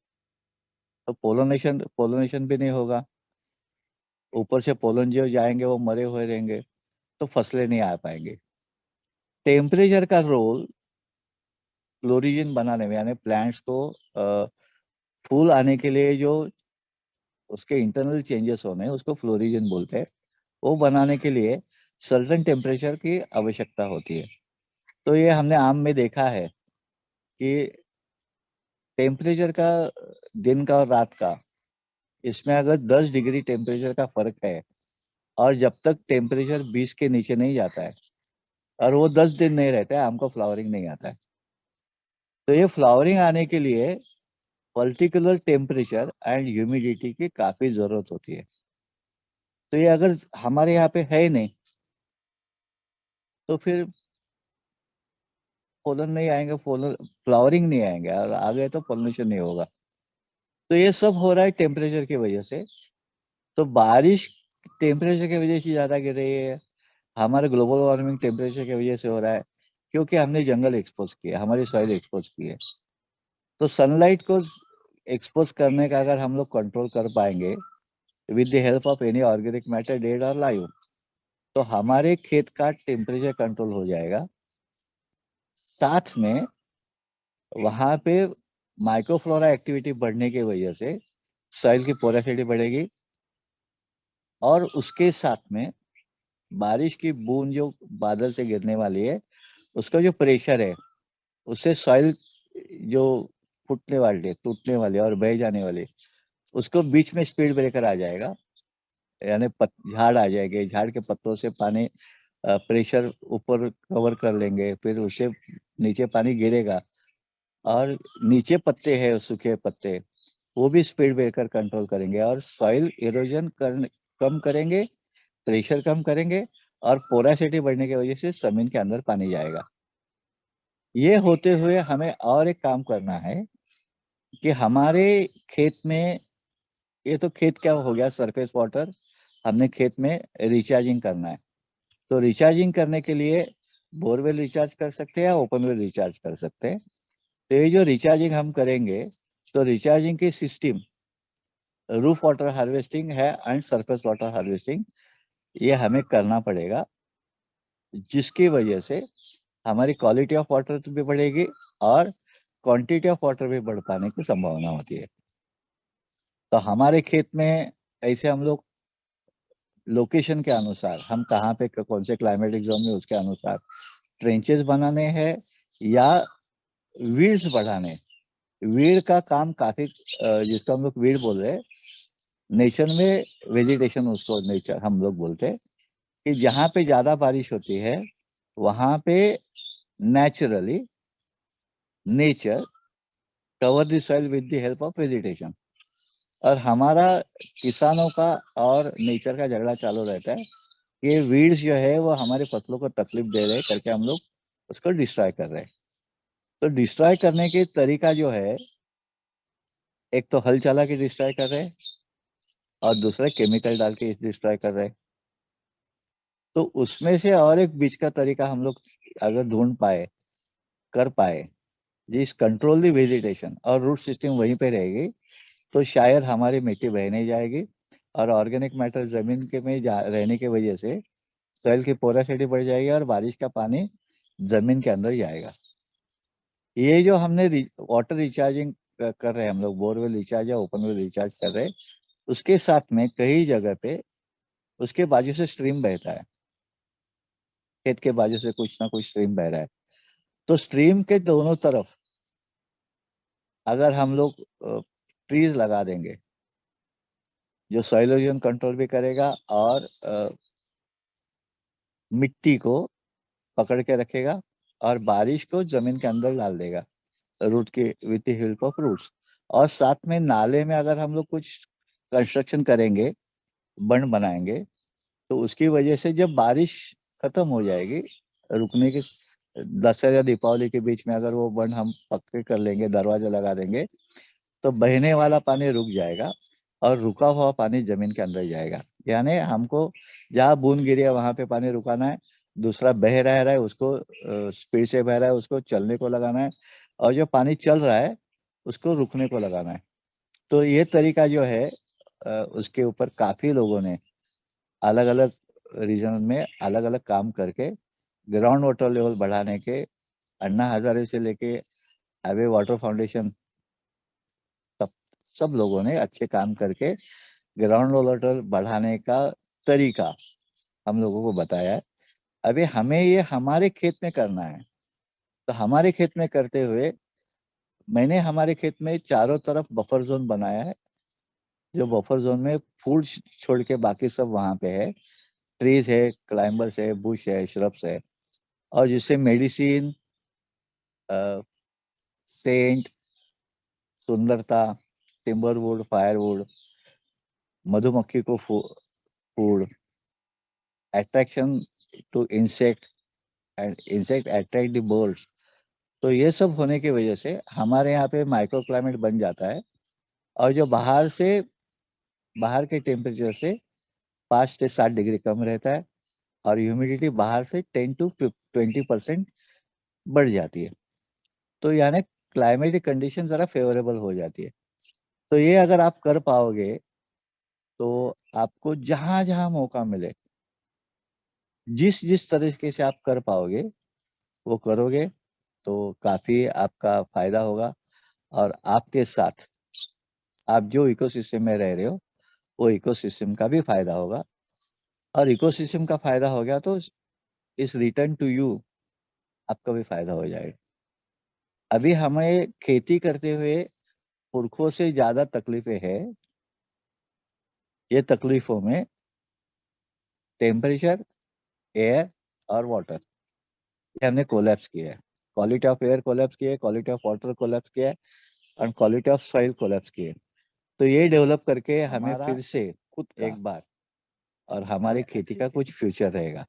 तो पोलिनेशन भी नहीं होगा। ऊपर से पोलन जो जाएंगे वो मरे हुए रहेंगे, तो फसलें नहीं आ पाएंगे। टेम्परेचर का रोल फ्लोरिजन बनाने में, यानी प्लांट्स को फूल आने के लिए जो उसके इंटरनल चेंजेस होने हैं उसको फ्लोरिजन बोलते हैं, वो बनाने के लिए सर्टेन टेम्परेचर की आवश्यकता होती है। तो ये हमने आम में देखा है कि टेम्परेचर का, दिन का और रात का, इसमें अगर 10 डिग्री टेम्परेचर का फर्क है और जब तक टेम्परेचर 20 के नीचे नहीं जाता है और वो 10 दिन नहीं रहता है, आम को फ्लावरिंग नहीं आता है। तो ये फ्लावरिंग आने के लिए पर्टिकुलर टेम्परेचर एंड ह्यूमिडिटी की काफी जरूरत होती है। तो ये अगर हमारे यहाँ पे है ही नहीं तो फिर पोलन नहीं आएंगे, पोलन फ्लावरिंग नहीं आएंगे, और आ गए तो पोलिनेशन नहीं होगा। तो ये सब हो रहा है टेम्परेचर की वजह से। तो बारिश टेम्परेचर की वजह से ज्यादा गिर रही है, हमारे ग्लोबल वार्मिंग टेम्परेचर की वजह से हो रहा है, क्योंकि हमने जंगल एक्सपोज किया, हमारी सॉइल एक्सपोज की है। तो सनलाइट को एक्सपोज करने का अगर हम लोग कंट्रोल कर पाएंगे with the help of any organic matter dead और लाइव, तो हमारे खेत का टेम्परेचर कंट्रोल हो जाएगा। साथ में वहां पे माइक्रोफ्लोरा एक्टिविटी बढ़ने की वजह से सॉइल की पोरोसिटी बढ़ेगी, और उसके साथ में बारिश की बूंद जो बादल से गिरने वाली है उसका जो प्रेशर है उससे सॉइल जो फूटने वाली है, टूटने वाली है और बह जाने वाली है, उसको बीच में स्पीड ब्रेकर आ जाएगा, यानी झाड़ आ जाएंगे, झाड़ के पत्तों से पानी प्रेशर ऊपर कवर कर लेंगे, फिर उससे नीचे पानी गिरेगा, और नीचे पत्ते हैं सूखे पत्ते, वो भी स्पीड ब्रेकर कंट्रोल करेंगे और सॉइल इरोजन कम करेंगे, प्रेशर कम करेंगे, और पोरासिटी बढ़ने की वजह से जमीन के अंदर पानी जाएगा। ये होते हुए हमें और एक काम करना है कि हमारे खेत में, ये तो खेत क्या हो गया सरफेस वाटर, हमने खेत में रिचार्जिंग करना है। तो रिचार्जिंग करने के लिए बोरवेल रिचार्ज कर सकते हैं या ओपन वेल रिचार्ज कर सकते हैं। तो ये जो रिचार्जिंग हम करेंगे, तो रिचार्जिंग की सिस्टम रूफ वाटर हार्वेस्टिंग है एंड सरफेस वाटर हार्वेस्टिंग, ये हमें करना पड़ेगा, जिसकी वजह से हमारी क्वालिटी ऑफ वाटर भी बढ़ेगी और क्वांटिटी ऑफ वाटर भी बढ़ पाने की संभावना होती है। तो हमारे खेत में ऐसे हम लोग लोकेशन के अनुसार, हम कहाँ पे कौन से क्लाइमेटिक जोन में, उसके अनुसार ट्रेंचेस बनाने हैं या वीड्स बढ़ाने। वीड का काम काफी, जिसको हम लोग वीड बोल रहे हैं, नेचर में वेजिटेशन उसको नेचर हम लोग बोलते हैं, कि जहाँ पे ज्यादा बारिश होती है वहां पे naturally nature cover the soil with the help of vegetation. और हमारा किसानों का और नेचर का झगड़ा चालू रहता है, ये वीड्स जो है वो हमारे फसलों को तकलीफ दे रहे हैं करके हम लोग उसको डिस्ट्रॉय कर रहे हैं। तो डिस्ट्रॉय करने के तरीका जो है, एक तो हल चला के डिस्ट्रॉय कर रहे हैं और दूसरा केमिकल डाल के डिस्ट्रॉय कर रहे हैं। तो उसमें से और एक बीच का तरीका हम लोग अगर ढूंढ पाए, कर पाए, जिस कंट्रोल दी वेजिटेशन और रूट सिस्टम वहीं पे रहेगी, तो शायद हमारी मिट्टी बह नहीं जाएगी और ऑर्गेनिक मैटर जमीन के में रहने की वजह से सॉइल की पोरोसिटी बढ़ जाएगी और बारिश का पानी जमीन के अंदर जाएगा। ये जो हमने वाटर रिचार्जिंग कर रहे हैं हम लोग, बोरवेल रिचार्ज या ओपन वेल रिचार्ज कर रहे हैं, उसके साथ में कई जगह पे उसके बाजू से स्ट्रीम बहता है, खेत के बाजू से कुछ ना कुछ स्ट्रीम बह रहा है। तो स्ट्रीम के दोनों तरफ अगर हम लोग ट्रीज लगा देंगे, जो सॉइल इरोजन कंट्रोल भी करेगा और मिट्टी को पकड़ के रखेगा और बारिश को जमीन के अंदर डाल देगा, रूट के with the help of roots. और साथ में नाले में अगर हम लोग कुछ कंस्ट्रक्शन करेंगे, बंड बनाएंगे, तो उसकी वजह से जब बारिश खत्म हो जाएगी, रुकने के दशहरा या दीपावली के बीच में अगर वो बंड हम पक्के कर लेंगे, दरवाजा लगा देंगे, तो बहने वाला पानी रुक जाएगा और रुका हुआ पानी जमीन के अंदर जाएगा। यानी हमको जहाँ बूंद गिरी है वहां पे पानी रुकाना है, दूसरा बह रहा है उसको स्पीड से बह रहा है उसको चलने को लगाना है, और जो पानी चल रहा है उसको रुकने को लगाना है। तो ये तरीका जो है उसके ऊपर काफी लोगों ने अलग अलग रीजन में अलग अलग काम करके ग्राउंड वाटर लेवल बढ़ाने के, अन्ना हजारे से लेके अवे वाटर फाउंडेशन, सब सब लोगों ने अच्छे काम करके ग्राउंड वाटर बढ़ाने का तरीका हम लोगों को बताया है। अभी हमें ये हमारे खेत में करना है। तो हमारे खेत में करते हुए मैंने हमारे खेत में चारों तरफ बफर जोन बनाया है। जो बफर जोन में फूल छोड़ के बाकी सब वहां पे है, ट्रीज है, क्लाइंबर्स है, बुश है, श्रब्स है, और जिससे मेडिसिन, सेंट, सुंदरता, टिम्बरवुड, फायरवुड, मधुमक्खी को food, attraction to insect, and insect attract the birds. तो ये सब होने की वजह से हमारे यहाँ पे माइक्रो क्लाइमेट बन जाता है, और जो बाहर के टेम्परेचर से 5 से 7 डिग्री कम रहता है, और ह्यूमिडिटी बाहर से 10 to 20% बढ़ जाती है। तो यानी क्लाइमेटिक कंडीशन जरा फेवरेबल हो जाती है। तो ये अगर आप कर पाओगे तो आपको जहां जहां मौका मिले, जिस जिस तरीके से आप कर पाओगे वो करोगे, तो काफी आपका फायदा होगा। और आपके साथ आप जो इकोसिस्टम में रह रहे हो वो इकोसिस्टम का भी फायदा होगा, और इकोसिस्टम का फायदा हो गया तो इस रिटर्न टू यू आपका भी फायदा हो जाएगा। अभी हमें खेती करते हुए पुरखों से ज्यादा तकलीफें हैं। ये तकलीफों में टेम्परेचर, एयर और वाटर, ये हमने कोलैप्स किया है। क्वालिटी ऑफ एयर कोलैप्स किया है, क्वालिटी ऑफ वाटर कोलैप्स किया है, और क्वालिटी ऑफ सॉइल कोलैप्स किया है। तो ये डेवलप करके हमें फिर से खुद एक बार, और हमारी खेती का कुछ फ्यूचर रहेगा।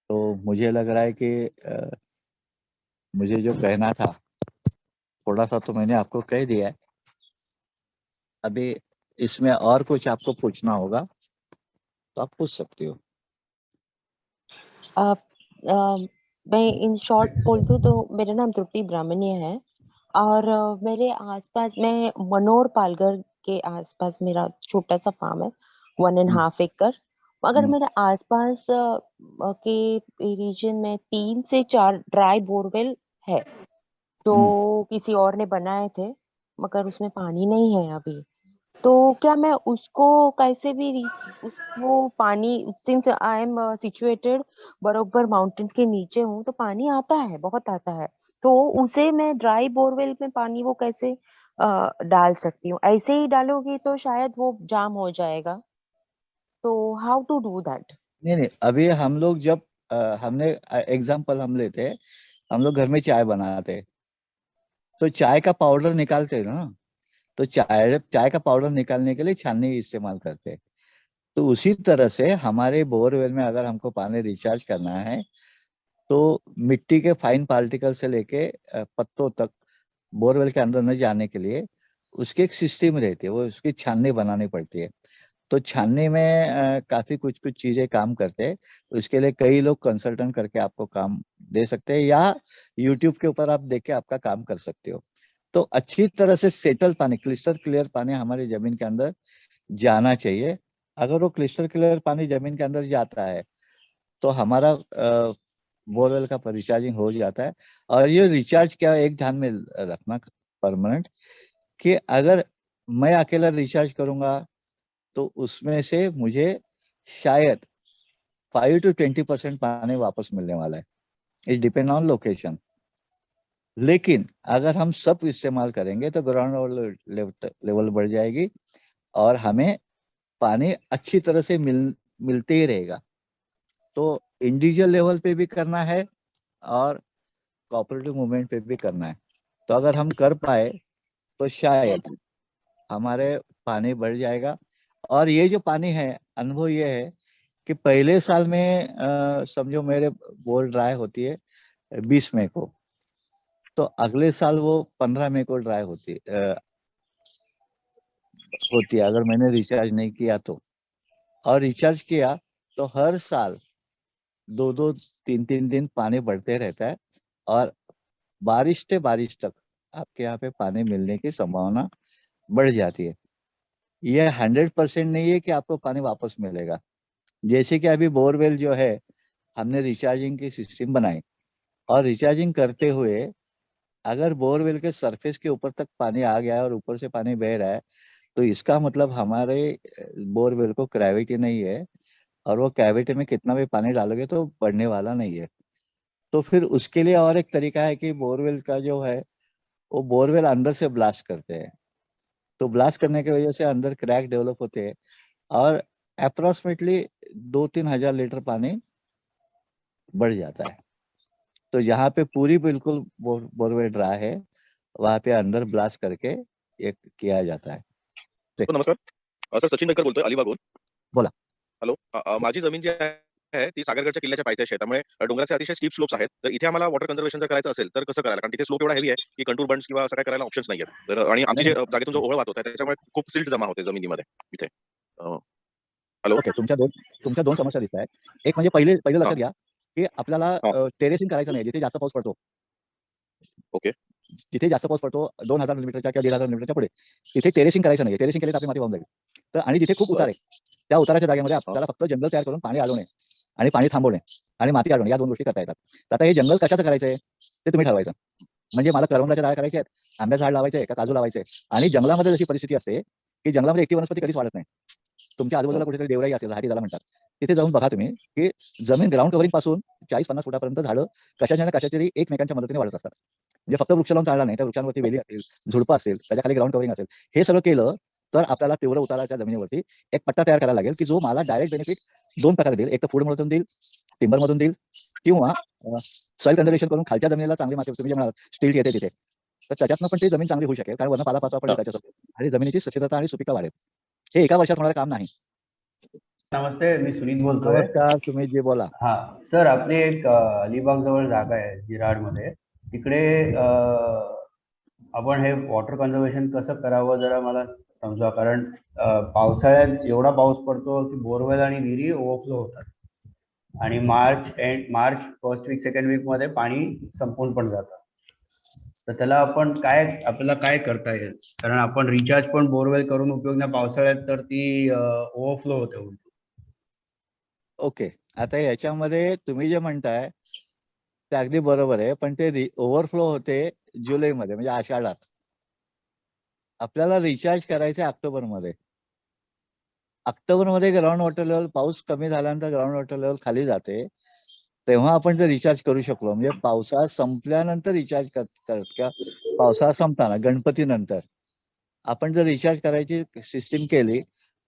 तो मुझे लग रहा है कि मुझे जो कहना था थोड़ा सा तो मैंने आपको कह दिया है। अभी इसमें और कुछ आपको पूछना होगा तो आप पूछ सकते हो। आप मैं इन शॉर्ट बोल दूं तो मेरा नाम तृप्ति ब्राह्मण्य है। और मेरे आसपास मैं मनोर पालघर के आसपास मेरा छोटा सा फार्म है, 1.5 एकड़। अगर हम्म, मेरे आसपास के रीजन में 3 से 4 ड्राई बोरवेल है हम्म। जो किसी और ने बनाए थे, मगर उसमें पानी नहीं है अभी। तो क्या मैं उसको कैसे भी वो पानी, सिंस आई एम सिचुएटेड बरोबर माउंटेन के नीचे हूँ, तो पानी आता है, बहुत आता है। तो उसे मैं ड्राई बोरवेल में पानी वो कैसे डाल सकती हूँ? ऐसे ही डालोगी तो शायद वो जाम हो जाएगा। तो हाउ टू डू दैट? नहीं नहीं, अभी हम लोग जब हमने एग्जाम्पल हम लेते हैं, हम लोग घर में चाय बनाते हैं, तो चाय का पाउडर निकालते हैं ना। तो चाय चाय का पाउडर निकालने के लिए छाननी इस्तेमाल करते हैं। तो उसी तरह से हमारे बोरवेल में अगर हमको पानी रिचार्ज करना है, तो मिट्टी के फाइन पार्टिकल से लेके पत्तों तक बोरवेल के अंदर न जाने के लिए उसकी एक सिस्टम रहती है, वो उसकी छाननी बनानी पड़ती है। तो छाननी में काफी कुछ कुछ चीजें काम करते हैं। उसके लिए कई लोग कंसल्टेंट करके आपको काम दे सकते हैं, या यूट्यूब के ऊपर आप देख के आपका काम कर सकते हो। तो अच्छी तरह से सेटल पानी, क्लिस्टर क्लियर पानी हमारी जमीन के अंदर जाना चाहिए। अगर वो क्लिस्टर क्लियर पानी जमीन के अंदर जाता है तो हमारा बोरवेल का रिचार्जिंग हो जाता है। और ये रिचार्ज क्या एक ध्यान में रखना परमानेंट, कि अगर मैं अकेला रिचार्ज करूंगा तो उसमें से मुझे शायद 5 to 20% पानी वापस मिलने वाला है। It depend on location. लेकिन अगर हम सब इस्तेमाल करेंगे तो ग्राउंड लेवल बढ़ जाएगी और हमें पानी अच्छी तरह से मिलते ही रहेगा। तो इंडिविजुअल लेवल पे भी करना है और कोऑपरेटिव मूवमेंट पे भी करना है। तो अगर हम कर पाए तो शायद हमारे पानी बढ़ जाएगा। और ये जो पानी है, अनुभव ये है कि पहले साल में समझो मेरे बोर ड्राई होती है 20 मई को, तो अगले साल वो 15 मई को ड्राई होती है अगर मैंने रिचार्ज नहीं किया तो। और रिचार्ज किया तो हर साल 2-2 3-3 दिन पानी बढ़ते रहता है और बारिश से बारिश तक आपके यहाँ पे पानी मिलने की संभावना बढ़ जाती है। ये 100% नहीं है कि आपको पानी वापस मिलेगा। जैसे कि अभी बोरवेल जो है, हमने रिचार्जिंग की सिस्टम बनाई और रिचार्जिंग करते हुए अगर बोरवेल के सरफेस के ऊपर तक पानी आ गया है और ऊपर से पानी बह रहा है, तो इसका मतलब हमारे बोरवेल को ग्रेविटी नहीं है और वो कैविटी में कितना भी पानी डालोगे तो बढ़ने वाला नहीं है। तो फिर उसके लिए और एक तरीका है कि बोरवेल का जो है वो बोरवेल अंदर से ब्लास्ट करते हैं। तो ब्लास्ट करने की वजह से अंदर क्रैक डेवलप होते हैं और अप्रोक्सीमेटली 2-3 हजार लीटर पानी बढ़ जाता है। तो जहाँ पे पूरी बिल्कुल बोरवेल ड्राई है वहां पे अंदर ब्लास्ट करके एक किया जाता है। तो नमस्कार. सर सचिन बेकर बोलतोय अलिबागहून. बोला. हॅलो. माझी जमीन जी आहे ती सागरगडच्या किल्ल्याच्या पायथ्याशी आहे. त्यामुळे डोंगराचे अतिशय स्टीप स्लोप्स आहेत. तर इथे आम्हाला वॉटर कन्झर्वेशन जर करायचं असेल तर कसं करायला? कारण तिथे स्लोप एवढा हेवी आहे की कंटूर बंड्स किंवा असं काय करायला ऑप्शन्स नाहीयेत. तर आणि आमची जे जागेतून जो ओहळ वाहत होता त्याच्यामुळे खूप सिल्ट जमा होते जमिनीमध्ये इथे. हॅलो. ओके, तुमच्या दोन समस्या दिसत आहेत. एक म्हणजे पहिले लक्षात घ्या की आपल्याला टेरेसिंग करायचं नाही जिथे जास्त पाऊस पडतो. ओके. जिथे जास्त पाऊस पडतो 2000 मिलीमीटरच्या किंवा 1500 मिलीमीटरच्या पुढे तिथे टेरेसिंग करायचं नाही. टेरेसिंग केले तर आपली माती वाहून जाईल. तर आणि जिथे खूप उतार आहे त्या उताराच्या जागेमध्ये आपल्याला फक्त जंगल तयार करून पाणी अडवणे आणि पाणी थांबवणे आणि माती अडवणे या 2 गोष्टी करता येतात. तर आता हे जंगल कशाचं करायचंय ते तुम्ही ठरवायचं. म्हणजे मला करवंदाच्या झाडं करायचे आहेत, आंब्याचं झाड लावायचंय का काजू लावायचंय. आणि जंगलामध्ये जशी परिस्थिती असते की जंगलामध्ये एकटी वनस्पती कधीच वाढत नाही. तुमच्या आजूबाजूला कुठेतरी देवराई असेल, राहाटी ज्याला म्हणतात, तिथे जाऊन बघा तुम्ही की जमीन ग्राउंड कव्हरिंग पासून 40-50 फुटापर्यंत झाडं कशाच्या ना कशाच्या तरी एकमेकांच्या मदतीने वाढत असतात. म्हणजे फक्त वृक्ष लावून चालणार नाही, त्या वृक्षांवरती वेली असेल, झुडपं असेल, त्याच्या खाली ग्राउंड कव्हरिंग असेल. हे सगळं केलं तर आपल्याला तीव्र उताराच्या जमिनीवरती एक पट्टा तयार करायला लागेल की जो मला डायरेक्ट बेनिफिट 2 प्रकारे देईल. एक तर फूड मधून देईल, टिंबर मधून देईल किंवा सॉइल कन्झर्वेशन करून खालच्या जमिनीला चांगली माती तुम्ही जे म्हणाल स्टील येते तिथे, तर त्याच्यातनं पण ती जमीन चांगली होऊ शकेल. कारण वरनं पालापाचोळा पडेल त्याच्यासोबत आणि जमिनीची सुपीकता आणि सुपीकता वाढेल. हे एका वर्षात होणारं काम नाही. नमस्ते, मी सुनीत बोलतोय. नमस्कार, तुम्ही जे बोला. हा सर, आपली एक अलिबाग जवळ जागा आहे जिराडमध्ये. तिकडे आपण हे वॉटर कन्झर्वेशन कसं करावं जरा मला समजा. कारण पावसाळ्यात एवढा पाऊस पडतो की बोरवेल आणि विहिरी ओव्हरफ्लो होतात आणि March first week second week मध्ये पाणी संपून पण जातं. तर त्याला आपल्याला काय करता येईल? कारण आपण रिचार्ज पण बोरवेल करून उपयोग नाही पावसाळ्यात, तर ती ओव्हरफ्लो होते. ओके, आता याच्यामध्ये तुम्ही जे म्हणताय ते अगदी बरोबर आहे, पण ते ओव्हरफ्लो होते जुलैमध्ये म्हणजे आषाढात. आपल्याला रिचार्ज करायचं ऑक्टोबरमध्ये. ऑक्टोबरमध्ये ग्राउंड वॉटर लेवल पाऊस कमी झाल्यानंतर ग्राउंड वॉटर लेवल खाली जाते, तेव्हा आपण जर रिचार्ज करू शकलो म्हणजे पावसाळा संपल्यानंतर रिचार्ज करत किंवा पावसाळा संपताना गणपतीनंतर आपण जर रिचार्ज करायची सिस्टीम केली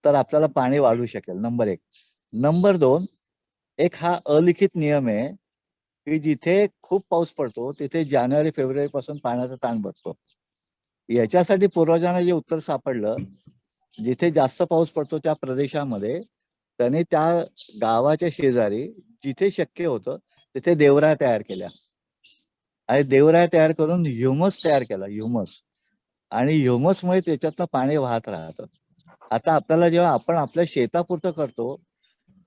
तर आपल्याला पाणी वाढू शकेल. नंबर 1. नंबर 2, एक हा अलिखित नियम आहे की जिथे खूप पाऊस पडतो तिथे जानेवारी फेब्रुवारी पासून पाण्याचा ताण बसतो. याच्यासाठी पूर्वजांना जे उत्तर सापडलं, जिथे जास्त पाऊस पडतो त्या प्रदेशामध्ये त्यांनी त्या गावाच्या शेजारी जिथे शक्य होतं तिथे देवराया तयार केल्या आणि देवराया तयार करून ह्युमस तयार केला. ह्युमस आणि ह्युमसमुळे त्याच्यातनं पाणी वाहत राहतं. आता आपल्याला जेव्हा आपण आपल्या शेतापुरतं करतो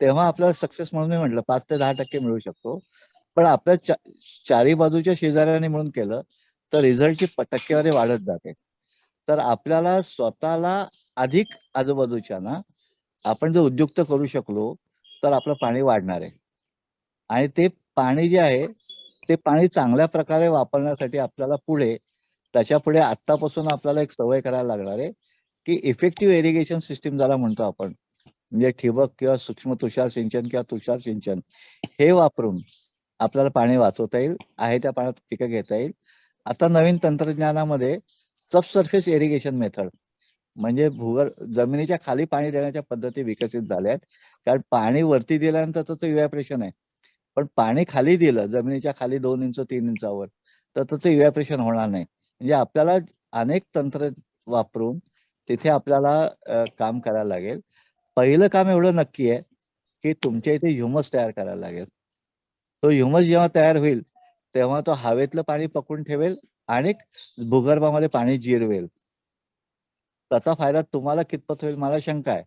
तेव्हा आपल्याला सक्सेस म्हणून मी म्हटलं 5 ते 10% मिळू शकतो. पण आपल्या चारी बाजूच्या शेजाऱ्यांनी म्हणून केलं तर रिझल्टची टक्केवारी वाढत जाते. तर आपल्याला स्वतःला अधिक आजूबाजूच्या ना आपण जर उद्युक्त करू शकलो तर आपलं पाणी वाढणार आहे. आणि ते पाणी जे आहे ते पाणी चांगल्या प्रकारे वापरण्यासाठी आपल्याला त्याच्या पुढे आतापासून आपल्याला एक सवय करायला लागणार आहे की इफेक्टिव्ह इरिगेशन सिस्टीम ज्याला म्हणतो आपण, म्हणजे ठिबक किंवा सूक्ष्म तुषार सिंचन किंवा तुषार सिंचन, हे वापरून आपल्याला पाणी वाचवता येईल, आहे त्या पाण्यात पिकं घेता येईल. आता नवीन तंत्रज्ञानामध्ये सबसर्फेस इरिगेशन मेथड म्हणजे जमिनीच्या खाली पाणी देण्याच्या पद्धती विकसित झाल्या आहेत. कारण पाणी वरती दिल्यानंतर त्याचं इव्हॅपोरेशन आहे, पण पाणी खाली दिलं जमिनीच्या खाली 2 इंच 3 इंचावर तर त्याचं इव्हॅपोरेशन होणार नाही. म्हणजे आपल्याला अनेक तंत्र वापरून तिथे आपल्याला काम करायला लागेल. पहिलं काम एवढं नक्की आहे की तुमच्या इथे ह्युमस तयार करायला लागेल. तो ह्युमस जेव्हा तयार होईल तेव्हा तो हवेतलं पाणी पकडून ठेवेल आणि भूगर्भामध्ये पाणी जिरवेल. त्याचा फायदा तुम्हाला कितपत होईल मला शंका आहे,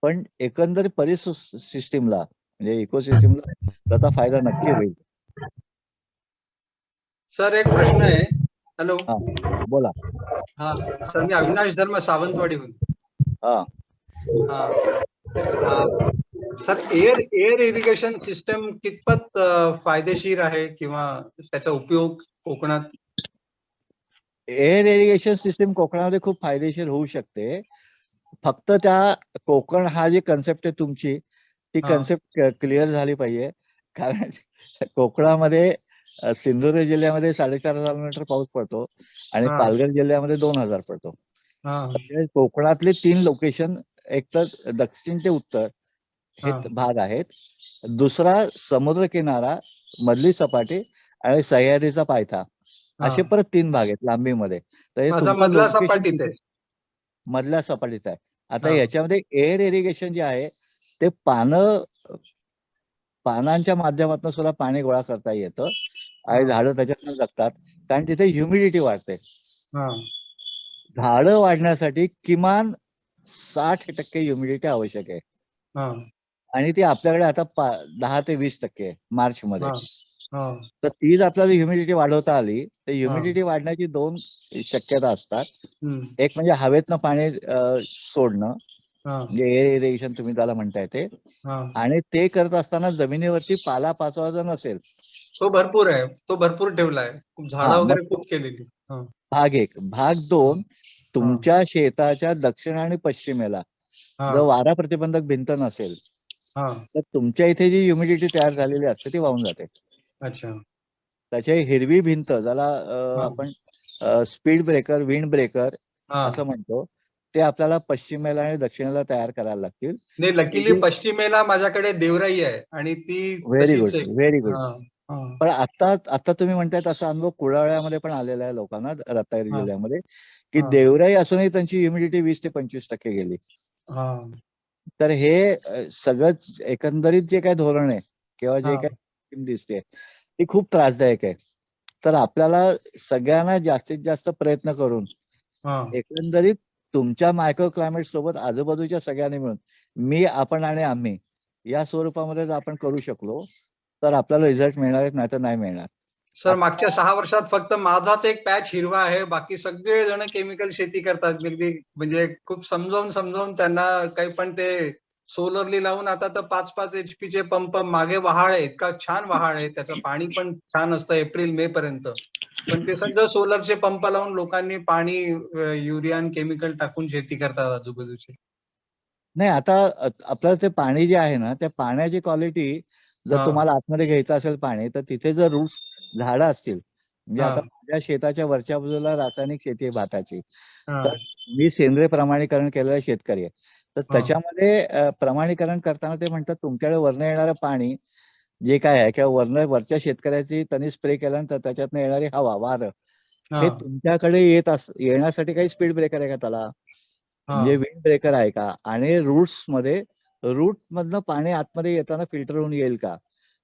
पण एकंदरीत सिस्टीमला म्हणजे इकोसिस्टीमला त्याचा फायदा नक्की होईल. सर एक प्रश्न आहे. हॅलो. हा बोला. हा सर, मी अविनाश धर्म सावंतवाडीहून. हा सर, एअर इरिगेशन सिस्टम कितपत फायदेशीर आहे किंवा त्याचा उपयोग कोकणात? एअर इरिगेशन सिस्टीम कोकणामध्ये खूप फायदेशीर होऊ शकते. फक्त त्या कोकण हा जी कन्सेप्ट आहे तुमची, ती कन्सेप्ट क्लिअर झाली पाहिजे. कारण कोकणामध्ये सिंधुदुर्ग जिल्ह्यामध्ये 4,500 मिलीमीटर पाऊस पडतो आणि पालघर जिल्ह्यामध्ये 2,000 पडतो. कोकणातले 3 लोकेशन, एक तर दक्षिण ते उत्तर हे भाग आहेत, दुसरा समुद्र किनारा, मधली सपाटी आणि सह्याद्रीचा पायथा, असे परत 3 भाग आहेत लांबीमध्ये. तर हे तुमचं मधल्या location सपाटीत आहे. मधल्या सपाटीत आहे. आता याच्यामध्ये एअर इरिगेशन जे आहे ते पानांच्या माध्यमातून सुद्धा पाणी गोळा करता येतं आणि झाडं त्याच्यातून जगतात, कारण तिथे ह्युमिडिटी वाढते. झाडं वाढण्यासाठी किमान 60% ह्युमिडिटी आवश्यक आहे आणि ती आपल्याकडे आता 10 ते 20% आहे मार्च मध्ये. तर तीच आपल्याला ह्युमिडिटी वाढवता आली तर ह्युमिडिटी वाढण्याची 2 शक्यता असतात. एक म्हणजे हवेतनं पाणी सोडणं, म्हणजे एअर इरिगेशन तुम्ही त्याला म्हणताय ते, आणि ते करत असताना जमिनीवरती पालापाचोळा जर नसेल. तो भरपूर आहे, तो भरपूर ठेवलाय, झाडं वगैरे खूप केलेली. भाग 1. भाग 2, तुमच्या शेताच्या दक्षिण आणि पश्चिमेला जर वारा प्रतिबंधक भिंत नसेल तर तुमच्या इथे जी ह्युमिडिटी तयार झालेली असते ती वाहून जाते. अच्छा. त्याच्या हिरवी भिंत ज्याला आपण स्पीड ब्रेकर, विंड ब्रेकर असं म्हणतो, ते आपल्याला पश्चिमेला आणि दक्षिणेला तयार करायला लागतील. नाही, लकीली पश्चिमेला माझ्याकडे देवराई आहे आणि ती व्हेरी तशीच गुड, आहे. Very good. पण आता तुम्ही म्हणताय तसा अनुभव कुडाळ्यामध्ये पण आलेला आहे लोकांना, रत्नागिरी जिल्ह्यामध्ये, की देवराई असूनही त्यांची ह्युमिडिटी 20 ते 25% गेली. तर हे सगळंच एकंदरीत जे काही धोरण आहे किंवा जे काही दिसते ती खूप त्रासदायक आहे. तर आपल्याला सगळ्यांना जास्तीत जास्त प्रयत्न करून एकंदरीत तुमच्या मायक्रो क्लायमेट सोबत आजूबाजूच्या सगळ्यांनी मिळून, मी, आपण आणि आम्ही या स्वरूपामध्ये जर आपण करू शकलो तर आपल्याला रिझल्ट मिळणार आहेत, नाही तर नाही मिळणार. सर, मागच्या 6 वर्षात फक्त माझाच एक पॅच हिरवा आहे, बाकी सगळे जण केमिकल शेती करतात. म्हणजे खूप समजावून त्यांना काही, पण ते सोलरली लावून आता तर 5-5 HP चे पंप, मागे वहाळ आहे, इतका छान वहाळ आहे, त्याचं पाणी पण छान असतं एप्रिल मे पर्यंत. पण ते सगळं सोलरचे पंप लावून लोकांनी पाणी युरिया केमिकल टाकून शेती करतात आजूबाजूचे. नाही, आता आपलं ते पाणी जे आहे ना, त्या पाण्याची क्वालिटी जर तुम्हाला आतमध्ये घ्यायचं असेल पाणी, तर तिथे जर रूट्स झाडं असतील, म्हणजे आता माझ्या शेताच्या वरच्या बाजूला रासायनिक शेती आहे भाताची, तर मी सेंद्रिय प्रमाणीकरण केलेलं शेतकरी आहे. तर त्याच्यामध्ये प्रमाणीकरण करताना ते म्हणतात तुमच्याकडे वरनं येणारं पाणी जे काय आहे किंवा वरच्या शेतकऱ्याची त्यांनी स्प्रे केल्यानंतर त्याच्यातनं येणारी हवा, वारं, हे तुमच्याकडे येण्यासाठी काही स्पीड ब्रेकर आहे का त्याला, म्हणजे विंड ब्रेकर आहे का, आणि रूट मधनं पाणी आतमध्ये येताना फिल्टर होऊन येईल का,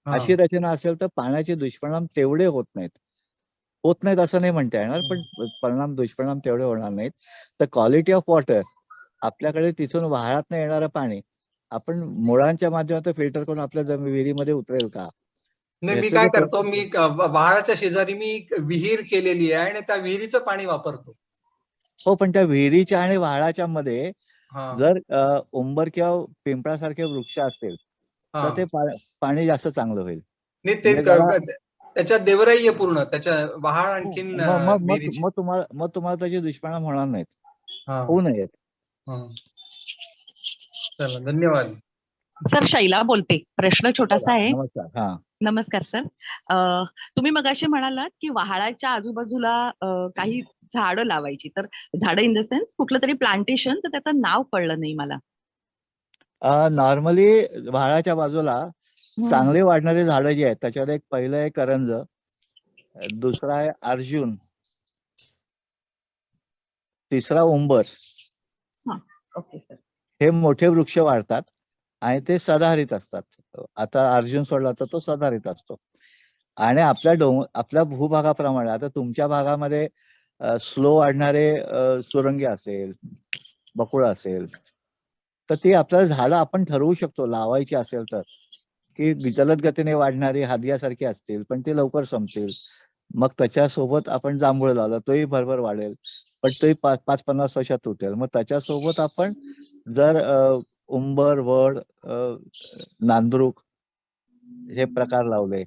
अशी रचना असेल तर पाण्याचे दुष्परिणाम तेवढे होत नाहीत असं नाही म्हणता येणार, पण दुष्परिणाम तेवढे होणार नाहीत. तर क्वालिटी ऑफ वॉटर आपल्याकडे तिथून वहाळातनं येणारं पाणी आपण मुळांच्या माध्यमातून फिल्टर करून आपल्या विहिरीमध्ये उतरेल का? नाही, मी काय करतो, मी वहाळाच्या शेजारी मी विहीर केलेली आहे आणि त्या विहिरीचं पाणी वापरतो. हो, पण त्या विहिरीच्या आणि वहाळाच्या मध्ये जर उंबर किंवा पिंपळासारखे वृक्ष असतील तर ते पाणी जास्त चांगलं होईल. नाही ते म्हणजे त्याला त्याच्यात देवराई आहे पूर्ण, त्याच्या वहाळ आणखीन विहिरीची. मग तुम्हाला त्याचे दुष्परिणाम होणार नाहीत, हा होऊ नयेत. हा. चला धन्यवाद. सर शैला बोलते. प्रश्न छोटासा आहे. नमस्कार. हा, नमस्कार सर. तुम्ही मगाशी म्हणालात की वहाळाच्या आजूबाजूला काही झाडं लावायची. तर झाडं इन द सेन्स कुठलं तरी प्लांटेशन, तर त्याचं नाव कळलं नाही मला. नॉर्मली वहाळाच्या बाजूला चांगले वाढणारे झाडं जी आहेत त्याच्यावर एक पहिलं आहे करंज, दुसरा आहे अर्जुन, तिसरा उंबर. Okay sir. हे मोठे वृक्ष वाढतात आणि ते सदाहरित असतात. आता अर्जुन सोडला तर तो सदाहरित असतो. आणि आपल्या भूभागाप्रमाणे आता तुमच्या भागामध्ये स्लो वाढणारे सुरंगी असेल, बकुळ असेल, तर ती आपल्याला झाडं आपण ठरवू शकतो लावायची असेल तर, की जलद गतीने वाढणारी हादग्यासारखी असतील पण ते लवकर संपतील. मग त्याच्यासोबत आपण जांभूळ लावलं, तोही भरभर वाढेल पण तोही 5-50 वर्षात तुटेल. मग त्याच्यासोबत आपण जर उंबर, वड, नांदरूक हे प्रकार लावले,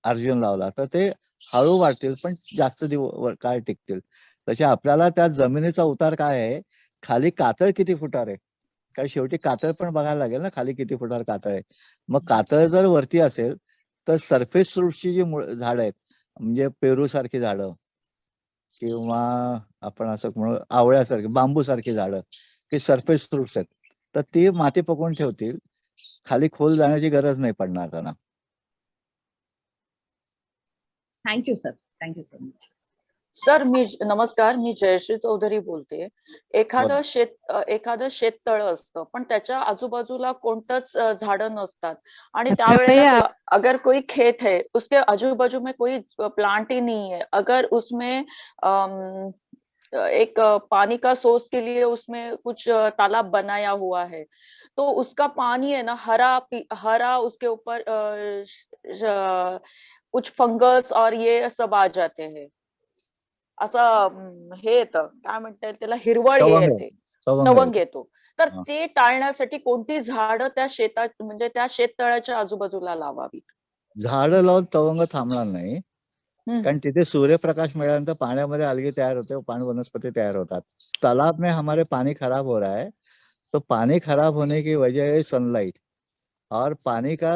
अर्जुन लावला, तर ते हळू वाढतील पण जास्त काळ टिकतील. तसे आपल्याला त्या जमिनीचा उतार काय आहे, खाली कातळ किती फुटार आहे, कारण शेवटी कातळ पण बघायला लागेल ना, खाली किती फुटार कातळ आहे. मग कातळ जर वरती असेल तर सरफेस फ्रूटची जी झाडं आहेत, म्हणजे पेरू सारखी झाडं किंवा आपण असं म्हणू आवळ्यासारखी, बांबू सारखी झाडं की सरफेस फ्रूट्स आहेत, तर ती माती पकडून ठेवतील, खाली खोल जाण्याची गरज नाही पडणार त्यांना. Thank you sir. Thank you so much. Sir नमस्कार, मी जयश्री चौधरी बोलते. एखादं शेततळ असतं पण त्याच्या आजूबाजूला कोणतंच झाडं नसतात आणि त्यावेळेला अगर कोई खेत है उसके आजू बाजू में कोई प्लांट ही नहीं है, अगर उसमें एक पानी का सोर्स के लिए उसमें कुछ तालाब बनाया हुआ है, तो उसका पानी है ना हरा उसके ऊपर कुछ फंगस और ये सब आ जाते हैं. असं हे येतं, काय म्हणतात त्याला, हिरवळ येते, तवंग येतो. तर ते टाळण्यासाठी कोणती झाडं त्या शेतात म्हणजे त्या शेततळ्याच्या आजूबाजूला लावावीत? झाडं लावून तवंग थांबणार नाही, कारण तिथे सूर्यप्रकाश मिळाल्यानंतर पाण्यामध्ये अलगे तयार होते, पाणी वनस्पति तयार होतात. तालाब में हमारे पानी खराब हो रहा है, तो पानी खराब होने की वजह है सनलाइट और पानी का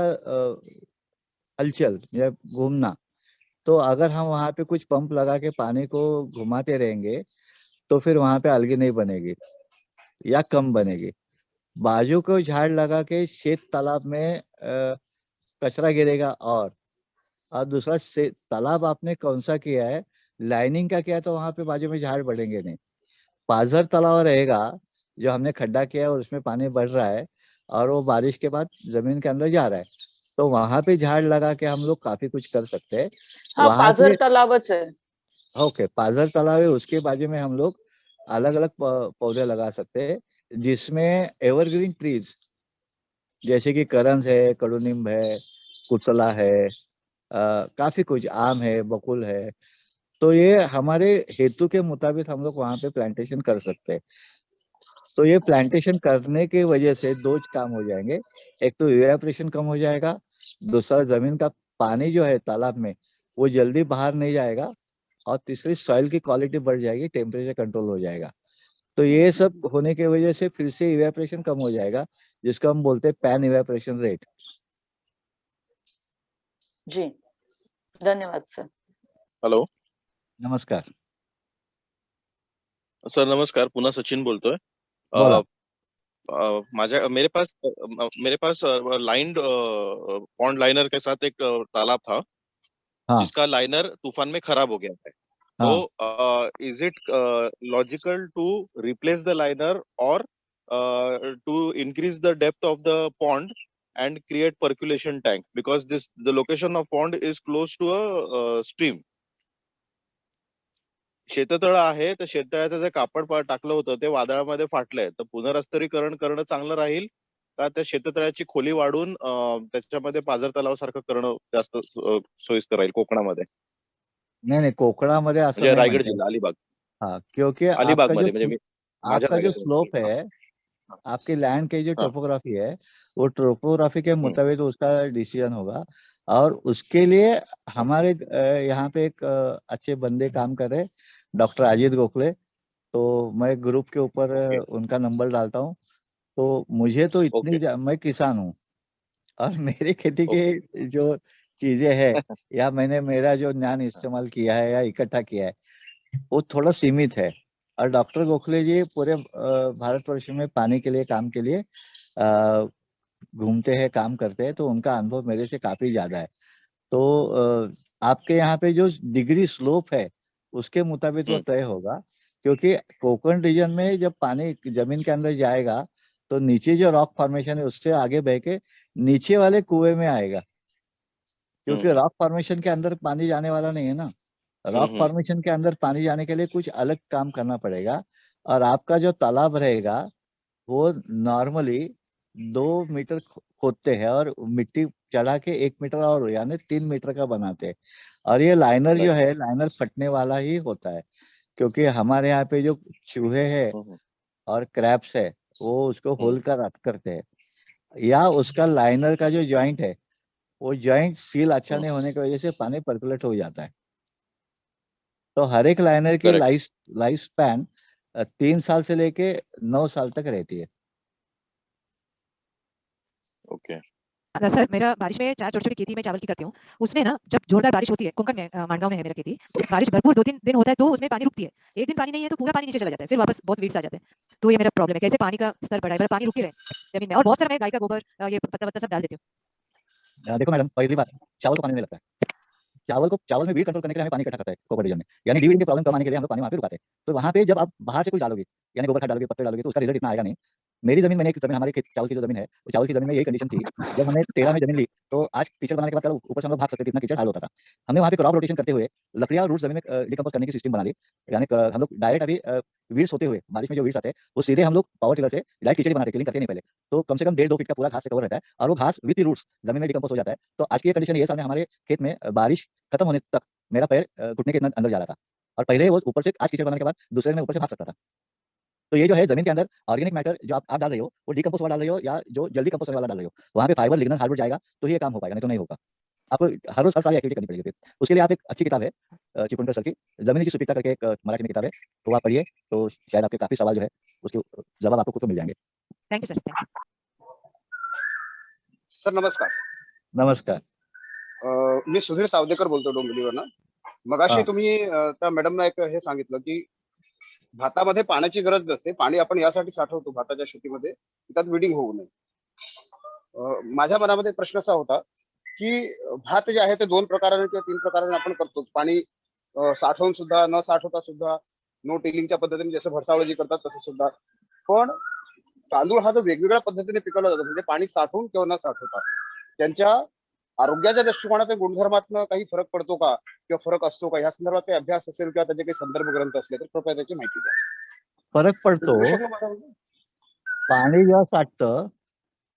हलचल या घूमना. तो अगर हम वहाँ पे कुछ पंप लगा के पानी को घुमाते रहेंगे तो फिर वहाँ पे अलगी नहीं बनेगी या कम बनेगी. बाजू को झाड़ लगा के शेत तालाब में कचरा गिरेगा और दूसरा तालाब आपने कौन सा किया है, लाइनिंग का किया तो वहाँ पे बाजू में झाड़ बढ़ेंगे नहीं. पाझर तालाब रहेगा जो हमने खड्डा किया है और उसमें पानी बढ़ रहा है और वो बारिश के बाद जमीन के अंदर जा रहा है, तो वहां पे झाड़ लगा के हम लोग काफी कुछ कर सकते हैं. हाँ, पाझर तालाबच है. ओके, पाझर तालाब है, उसके बाजू में हम लोग अलग अलग पौधे लगा सकते हैं जिसमें एवरग्रीन ट्रीज जैसे कि करंज है, कडुनिम्ब है, कुचला है, काफी कुछ, आम है, बकुल है, तो ये हमारे हेतु के मुताबिक हम लोग वहां पे प्लांटेशन कर सकते हैं. तो ये प्लांटेशन करने की वजह से दो काम हो जाएंगे, एक तो इवेपोरेशन कम हो जाएगा, दूसरा जमीन का पानी जो है तालाब में वो जल्दी बाहर नहीं जाएगा, और तीसरी सॉइल की क्वालिटी बढ़ जाएगी, टेम्परेचर कंट्रोल हो जाएगा. तो ये सब होने की वजह से फिर से इवेपोरेशन कम हो जाएगा, जिसको हम बोलते हैं पैन इवेपोरेशन रेट. जी, धन्यवाद सर. हॅलो, नमस्कार सर. नमस्कार, पुन्हा सचिन बोलतोय. बोला. मेरे पास लाइन्ड पॉन्ड लाइनर के साथ एक तालाब था, जिसका लाइनर तूफान में खराब हो गया है. तो is it logical to replace the liner और to increase the depth of the pond and create percolation tank, because the location of pond is close to a stream. शेततळ आहे, तर शेततळ्याचं जे कापड टाकलं होतं ते वादळामध्ये फाटलंय, तर पुनर्स्थरीकरण करणं चांगलं राहील का त्या शेततळ्याची खोली वाढून त्याच्यामध्ये पाझर तलावासारखं करणं जास्त सोयीस्कर राहील कोकणामध्ये? नहीं, कोकणामध्ये असं म्हणजे नाही रायगड म्हणतात. जिल्हा अलिबाग. हाँ, क्योंकि अलिबाग मध्ये म्हणजे आपका जो स्लोप है, आपके लैंड की जो टोपोग्राफी है, वो टोपोग्राफी के मुताबिक उसका डिसीजन होगा. और उसके लिए हमारे यहाँ पे एक अच्छे बंदे काम कर रहे, डॉक्टर अजीत गोखले। तो मैं ग्रुप के ऊपर उनका नंबर डालता हूँ। तो मुझे तो इतनी मैं किसान हूँ और मेरी खेती के जो चीजें है या मैंने मेरा जो ज्ञान इस्तेमाल किया है या इकट्ठा किया है वो थोड़ा सीमित है। और डॉक्टर गोखले जी पूरे भारतवर्ष में पानी के लिए काम के लिए घूमते हैं, काम करते हैं, तो उनका अनुभव मेरे से काफी ज्यादा है। तो आपके यहाँ पे जो डिग्री स्लोप है उसके मुताबिक वो तय होगा, क्योंकि कोकण रीजन में जब पानी जमीन के अंदर जाएगा तो नीचे जो रॉक फॉर्मेशन है उससे आगे बह के नीचे वाले कुएं में आएगा, क्योंकि रॉक फॉर्मेशन के अंदर पानी जाने वाला नहीं है ना। रॉक फॉर्मेशन के अंदर पानी जाने के लिए कुछ अलग काम करना पड़ेगा। और आपका जो तालाब रहेगा वो नॉर्मली 2 मीटर खोदते हैं और मिट्टी चढ़ा के 1 मीटर और यानी 3 मीटर का बनाते हैं। और ये लाइनर जो है लाइनर फटने वाला ही होता है, क्योंकि हमारे यहाँ पे जो चूहे हैं और क्रैब्स है वो उसको होल कर रख करते हैं, या उसका लाइनर का जो जॉइंट है वो जॉइंट सील अच्छा नहीं होने की वजह से पानी पर्कुलेट हो जाता है। तो हर एक लाइनर की लाइफ स्पैन 3 साल से लेके 9 साल तक रहती है। ओके। सर मेरा बारिश में 4 छोटी-छोटी खेती मैं चावल की करती हूँ। उसमें ना जब जोरदार बारिश होती है, कोंकण में मानगांव में है मेरा खेती। बारिश भरपूर 2-3 दिन होता है तो उसमें पानी रुकती है। एक दिन पानी नहीं है तो पूरा पानी नीचे चला जाता है, फिर वापस बहुत वीड्स आ जाते हैं। तो ये मेरा प्रॉब्लम है, कैसे पानी का स्तर बढ़ाएं, मतलब पानी रुके रहे जमीन में। और बहुत सारा मैं गाय का गोबर ये पत्ता-वत्ता सब डाल देती हूँ। देखो मैडम, पहली बात, चावल को पानी नहीं लगता है। चावल में वीड कंट्रोल करने के लिए हमें पानी इकट्ठा करता है कोकण रीजन में, यानी वीड की प्रॉब्लम कम आने के लिए हम लोग पानी वहाँ पे रुकाते हैं। तो वहाँ पे जब आप बाहर से कुछ डालोगे, यानी गोबर खाद डालोगे, पत्ते डालोगे, तो उसका रिजल्ट इतना आएगा नहीं। मेरी जमीन, मैंने एक जमीन, हमारे चावल की जो जमीन है, वो चावल की जमीन में यही कंडीशन थी। जब हमने 13 में जमीन ली तो आज कीचड़ बनाने के बाद कल ऊपर से हम लोग भाग सकते थे, इतना कीचड़ हाल होता था। हमने वहाँ पे क्रॉप रोटेशन करते हुए लकड़ियाँ और रूट्स जमीन में डिकम्पोज करने की सिस्टम बना ली। यानी हम लोग डायरेक्ट अभी वीड्स होते हुए, बारिश में जो वीड्स आते हैं वो सीधे हम लोग पावर टिलर से डायरेक्ट कीचड़ बनाते, क्लीन करते नहीं पहले। तो कम से कम 1.5-2 फीट का पूरा घास से कवर रहता है और वो घास विद रूट्स जमीन में डिकम्पोज हो जाता है। तो आज की ये कंडीशन ये सामने हमारे खेत में बारिश खत्म होने तक मेरा पैर घुटने के अंदर जा रहा था। और पहले वो ऊपर से आज कीचड़ बनाने के बाद दूसरे दिन मैं ऊपर से भाग सकता था। तो ये जो है जमीन के अंदर ऑर्गेनिक मैटर जो आप डाल रहे हो वो डिकम्पोज वाला डाल रहे हो या जो जल्दी कंपोस्ट होने वाला डाल रहे हो, वहाँ पे फाइबर, लिग्नन, हार्डवुड जाएगा तो ये काम हो पाएगा, नहीं तो नहीं होगा। आपको हर रोज हर साल एक्टिविटी करनी पड़ेगी। फिर उसके लिए आप एक अच्छी किताब है चिपळूणकर सर की जमीन की सुपीकता करके एक मराठी में किताब है, तो आप पढ़िए, तो शायद आपके काफी सवाल जो है उसके जवाब आपको खुद को मिल जाएंगे। Thank you sir, thank you. Sir नमस्कार. नमस्कार. मी सुधीर सावदेकर बोलतो डोंबिवलीवरनं. मगाशी तुम्ही त्या मॅडमना एक हे सांगितलं की भातामध्ये पाण्याची गरज नसते, पाणी आपण यासाठी साठवतो भाताच्या शेतीमध्ये त्यात विडिंग होऊ नये. माझ्या मनामध्ये प्रश्न असा होता की भात जे आहे ते 2 प्रकाराने किंवा 3 प्रकाराने आपण करतो. पाणी साठवून सुद्धा, न साठवता सुद्धा, नो टिलिंगच्या पद्धतीने जसं भरसावळ जी करतात तसं सुद्धा. पण तांदूळ हा जो वेगवेगळ्या पद्धतीने पिकवला जातो, म्हणजे पाणी साठवून किंवा न साठवता, त्यांच्या आरोग्याच्या दृष्टिकोनातून गुणधर्मातनं काही फरक पडतो का किंवा फरक असतो का, या संदर्भात काही अभ्यास असेल किंवा त्याचे काही संदर्भ ग्रंथ असले तर कृपया त्याची माहिती द्या. फरक पडतो. पाणी जेव्हा साठतं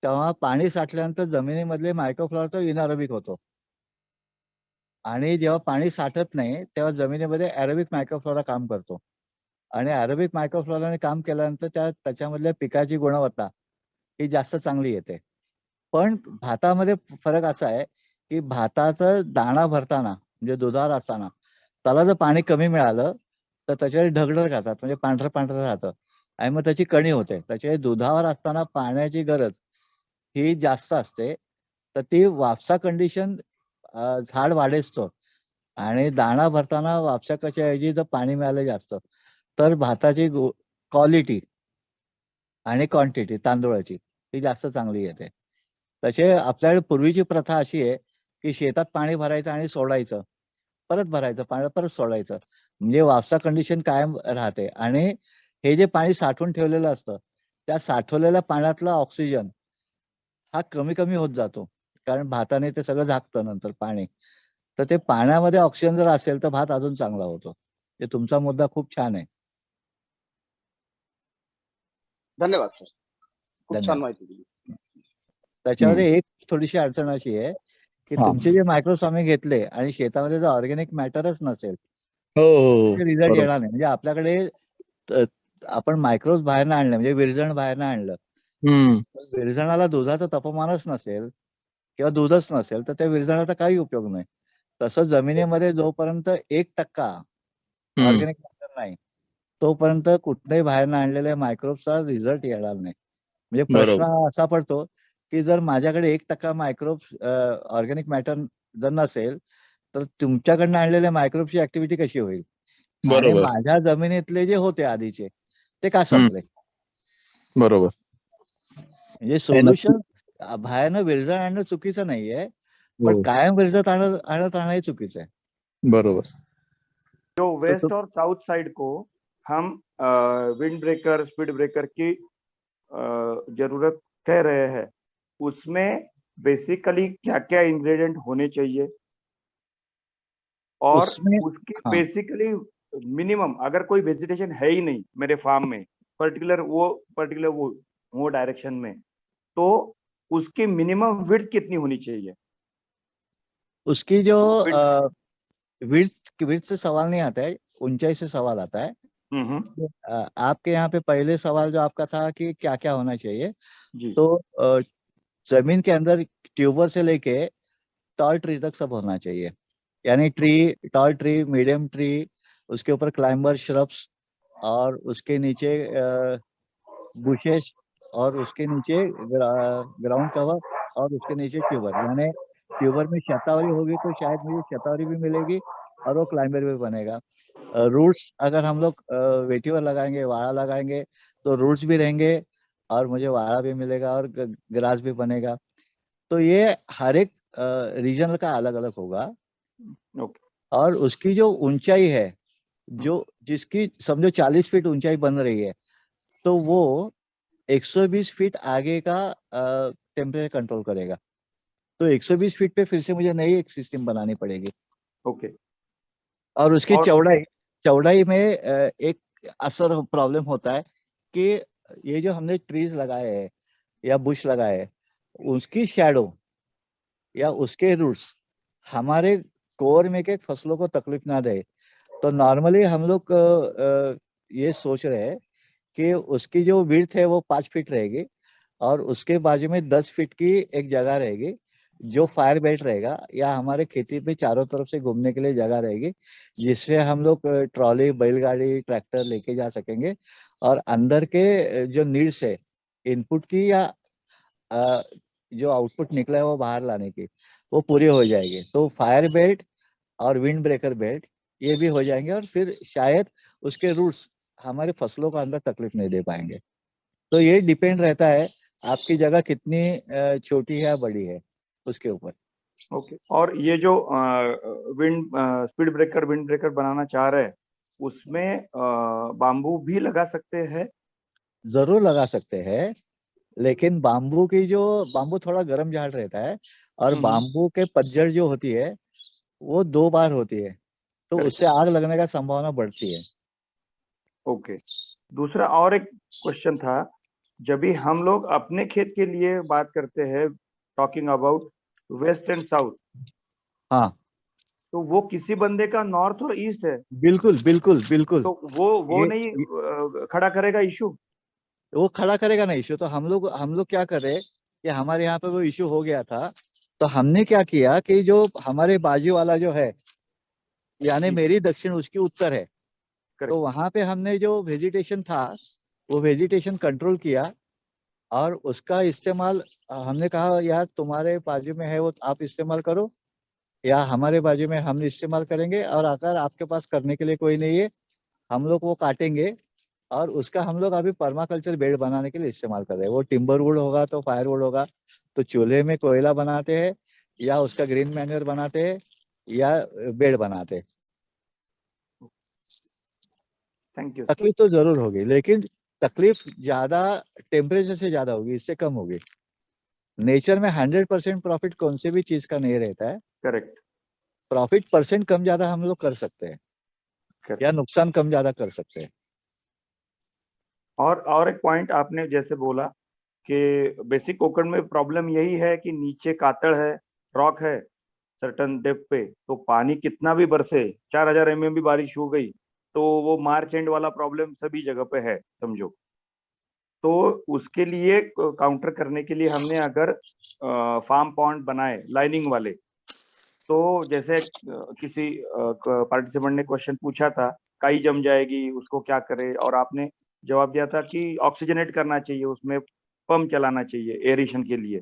तेव्हा पाणी साठल्यानंतर जमिनीमधले मायक्रोफ्लोरा तो इनएरोबिक होतो, आणि जेव्हा पाणी साठत नाही तेव्हा जमिनीमध्ये एरोबिक मायक्रोफ्लोरा काम करतो, आणि एरोबिक मायक्रोफ्लोराने काम केल्यानंतर त्याच्यामधल्या पिकाची गुणवत्ता ही जास्त चांगली येते. पण भातामध्ये फरक असा आहे की भाताचा दाणा भरताना म्हणजे दुधावर असताना त्याला जर पाणी कमी मिळालं तर त्याच्यावर ढगढग राहतात, म्हणजे पांढरं पांढरं राहतं आणि मग त्याची कणी होते. त्याच्या दुधावर असताना पाण्याची गरज ही जास्त असते, तर ती वापसा कंडिशन झाड वाढेस्तो, आणि दाणा भरताना वापसा ऐवजी जर पाणी मिळालं जास्त तर भाताची क्वालिटी आणि क्वांटिटी तांदूळाची ही जास्त चांगली येते. तसे आपल्याकडे पूर्वीची प्रथा अशी आहे की शेतात पाणी भरायचं आणि सोडायचं, परत भरायचं पाणी परत सोडायचं, म्हणजे वापसा कंडिशन कायम राहते. आणि हे जे पाणी साठवून ठेवलेलं असतं त्या साठवलेल्या पाण्यातला ऑक्सिजन हा कमी कमी होत जातो, कारण भाताने ते सगळं झाकतं नंतर पाणी. तर ते पाण्यामध्ये ऑक्सिजन जर असेल तर भात अजून चांगला होतो. ते तुमचा मुद्दा खूप छान आहे. धन्यवाद सर, खूप छान माहिती दिली. त्याच्यामध्ये एक थोडीशी अडचण अशी आहे की तुमचे जे मायक्रोस्वामी घेतले आणि शेतामध्ये जर ऑर्गॅनिक मॅटरच नसेल रिझल्ट येणार नाही. म्हणजे आपल्याकडे आपण मायक्रोज बाहेरनं आणलं, म्हणजे विरजण बाहेरनं आणलं, विरजणाला दुधाचं तापमानच नसेल किंवा दूधच नसेल तर त्या विरघळण्याचा काही उपयोग नाही. तसं जमिनीमध्ये जोपर्यंत 1% ऑर्गॅनिक मॅटर नाही तोपर्यंत कुठल्याही बाहेरनं आणलेल्या मायक्रोबचा रिझल्ट येणार नाही. म्हणजे प्रश्न बरोबर. हा असा पडतो की जर माझ्याकडे 1% मायक्रोब्स ऑर्गॅनिक मॅटर जर नसेल तर तुमच्याकडनं आणलेल्या मायक्रोबची ऍक्टिव्हिटी कशी होईल आणि बरोबर. माझ्या जमिनीतले जे होते आधीचे ते का संपले. बरोबर. म्हणजे सोल्युशन बाहेरनं विरजण आणणं चुकीचं नाहीये पण हो. कायम विरजत आणत राहणं हे चुकीचं आहे. बरोबर. जो वेस्ट और साउथ साइड को हम विंड ब्रेकर स्पीड ब्रेकर की जरूरत कह रहे हैं, उसमें बेसिकली क्या क्या इंग्रेडिएंट होने चाहिए और उसमें उसकी हाँ बेसिकली मिनिमम, अगर कोई वेजिटेशन है ही नहीं मेरे फार्म में पर्टिकुलर वो डायरेक्शन में, तो उसकी मिनिमम विड्थ कितनी होनी चाहिए? उसकी जो विड्थ विड्थ से सवाल नहीं आता है, ऊंचाई से सवाल आता है. हम्म आपके यहाँ पे पहले सवाल जो आपका था कि क्या क्या होना चाहिए, जी तो जमीन के अंदर ट्यूबर से लेके टॉल ट्री तक सब होना चाहिए. यानी टॉल ट्री, मीडियम ट्री, उसके ऊपर क्लाइंबर श्रब्स और उसके नीचे बुशेस और उसके नीचे ग्राउंड कवर और उसके नीचे ट्यूबर. यानी ट्यूबर में शतावरी होगी तो शायद मुझे शतावरी भी मिलेगी और वो क्लाइंबर भी बनेगा. रूट्स अगर हम लोग वेटिवर लगाएंगे, वाड़ा लगाएंगे तो रूट्स भी रहेंगे और मुझे वाड़ा भी मिलेगा और ग्रास भी बनेगा. तो ये हर एक रीजनल का अलग अलग होगा. ओके. और उसकी जो ऊंचाई है, जो जिसकी समझो 40 फीट ऊंचाई बन रही है तो वो 120 फीट आगे का टेम्परेचर कंट्रोल करेगा. तो 120 फीट पे फिर से मुझे नई एक सिस्टम बनानी पड़ेगी. ओके. और उसकी और चौड़ाई में एक असर प्रॉब्लम होता है कि ये जो हमने ट्रीज लगाए हैं या बुश लगाए हैं उसकी शैडो या उसके रूट्स हमारे कोर में के फसलों को तकलीफ ना दे. तो नॉर्मली हम लोग ये सोच रहे हैं कि उसकी जो विड्थ है वो 5 फीट रहेगी और उसके बाजू में 10 फीट की एक जगह रहेगी जो फायर बेल्ट रहेगा या हमारे खेती पे चारों तरफ से घूमने के लिए जगह रहेगी जिससे हम लोग ट्रॉली, बैलगाड़ी, ट्रैक्टर लेके जा सकेंगे और अंदर के जो नीड्स है इनपुट की या जो आउटपुट निकला है वो बाहर लाने की वो पूरी हो जाएगी. तो फायर बेल्ट और विंड ब्रेकर बेल्ट ये भी हो जाएंगे और फिर शायद उसके रूट्स हमारे फसलों को अंदर तकलीफ नहीं दे पाएंगे. तो ये डिपेंड रहता है आपकी जगह कितनी छोटी है या बड़ी है उसके ऊपर. ओके. और ये जो स्पीड ब्रेकर विंड ब्रेकर बनाना चाह रहे हैं उसमें बाम्बू भी लगा सकते हैं? जरूर लगा सकते हैं लेकिन बाम्बू थोड़ा गर्म झाड़ रहता है और बाम्बू के पतझड़ जो होती है वो 2 बार होती है तो उससे आग लगने का संभावना बढ़ती है. ओके. दूसरा और एक क्वेश्चन था, जब भी हम लोग अपने खेत के लिए बात करते हैं talking about west and south, हाँ तो वो किसी बंदे का नॉर्थ और ईस्ट है, बिल्कुल बिल्कुल बिल्कुल. तो वो ये- नहीं खड़ा करेगा इशू? वो खड़ा करेगा ना इश्यू. तो हम लोग क्या करें कि हमारे यहाँ पे वो इश्यू हो गया था तो हमने क्या किया कि जो हमारे बाजू वाला जो है यानी मेरी दक्षिण उसकी उत्तर है तो वहां पे हमने जो वेजिटेशन था वो वेजिटेशन कंट्रोल किया और उसका इस्तेमाल हमने कहा यार तुम्हारे बाजू में है वो आप इस्तेमाल करो या हमारे बाजू में हम इस्तेमाल करेंगे और अगर आपके पास करने के लिए कोई नहीं है हम लोग वो काटेंगे और उसका हम लोग अभी पर्माकल्चर बेड बनाने के लिए इस्तेमाल कर रहे हैं. वो टिम्बर वुड होगा तो फायरवुड होगा तो चूल्हे में कोयला बनाते हैं या उसका ग्रीन मैन्योर बनाते हैं या बेड बनाते हैं. Thank you. तकलीफ तो जरूर होगी लेकिन तकलीफ ज्यादा टेम्परेचर से ज्यादा होगी, इससे कम होगी. नेचर में 100% प्रॉफिट कौन सी भी चीज का नहीं रहता है. करेक्ट. प्रॉफिट परसेंट कम ज्यादा हम लोग कर सकते हैं या नुकसान कम ज्यादा कर सकते हैं. और एक पॉइंट आपने जैसे बोला कि बेसिक कोकण में प्रॉब्लम यही है कि नीचे कातड़ है, रॉक है सर्टन डेप्थ पे, तो पानी कितना भी बरसे 4000 mm भी बारिश हो गई तो वो मार्च एंड वाला प्रॉब्लम सभी जगह पे है समझो. तो उसके लिए काउंटर करने के लिए हमने अगर फार्म पॉन्ड बनाए लाइनिंग वाले, तो जैसे किसी पार्टिसिपेंट ने क्वेश्चन पूछा था काई जम जाएगी उसको क्या करे, और आपने जवाब दिया था कि ऑक्सीजनेट करना चाहिए, उसमें पंप चलाना चाहिए एरेशन के लिए।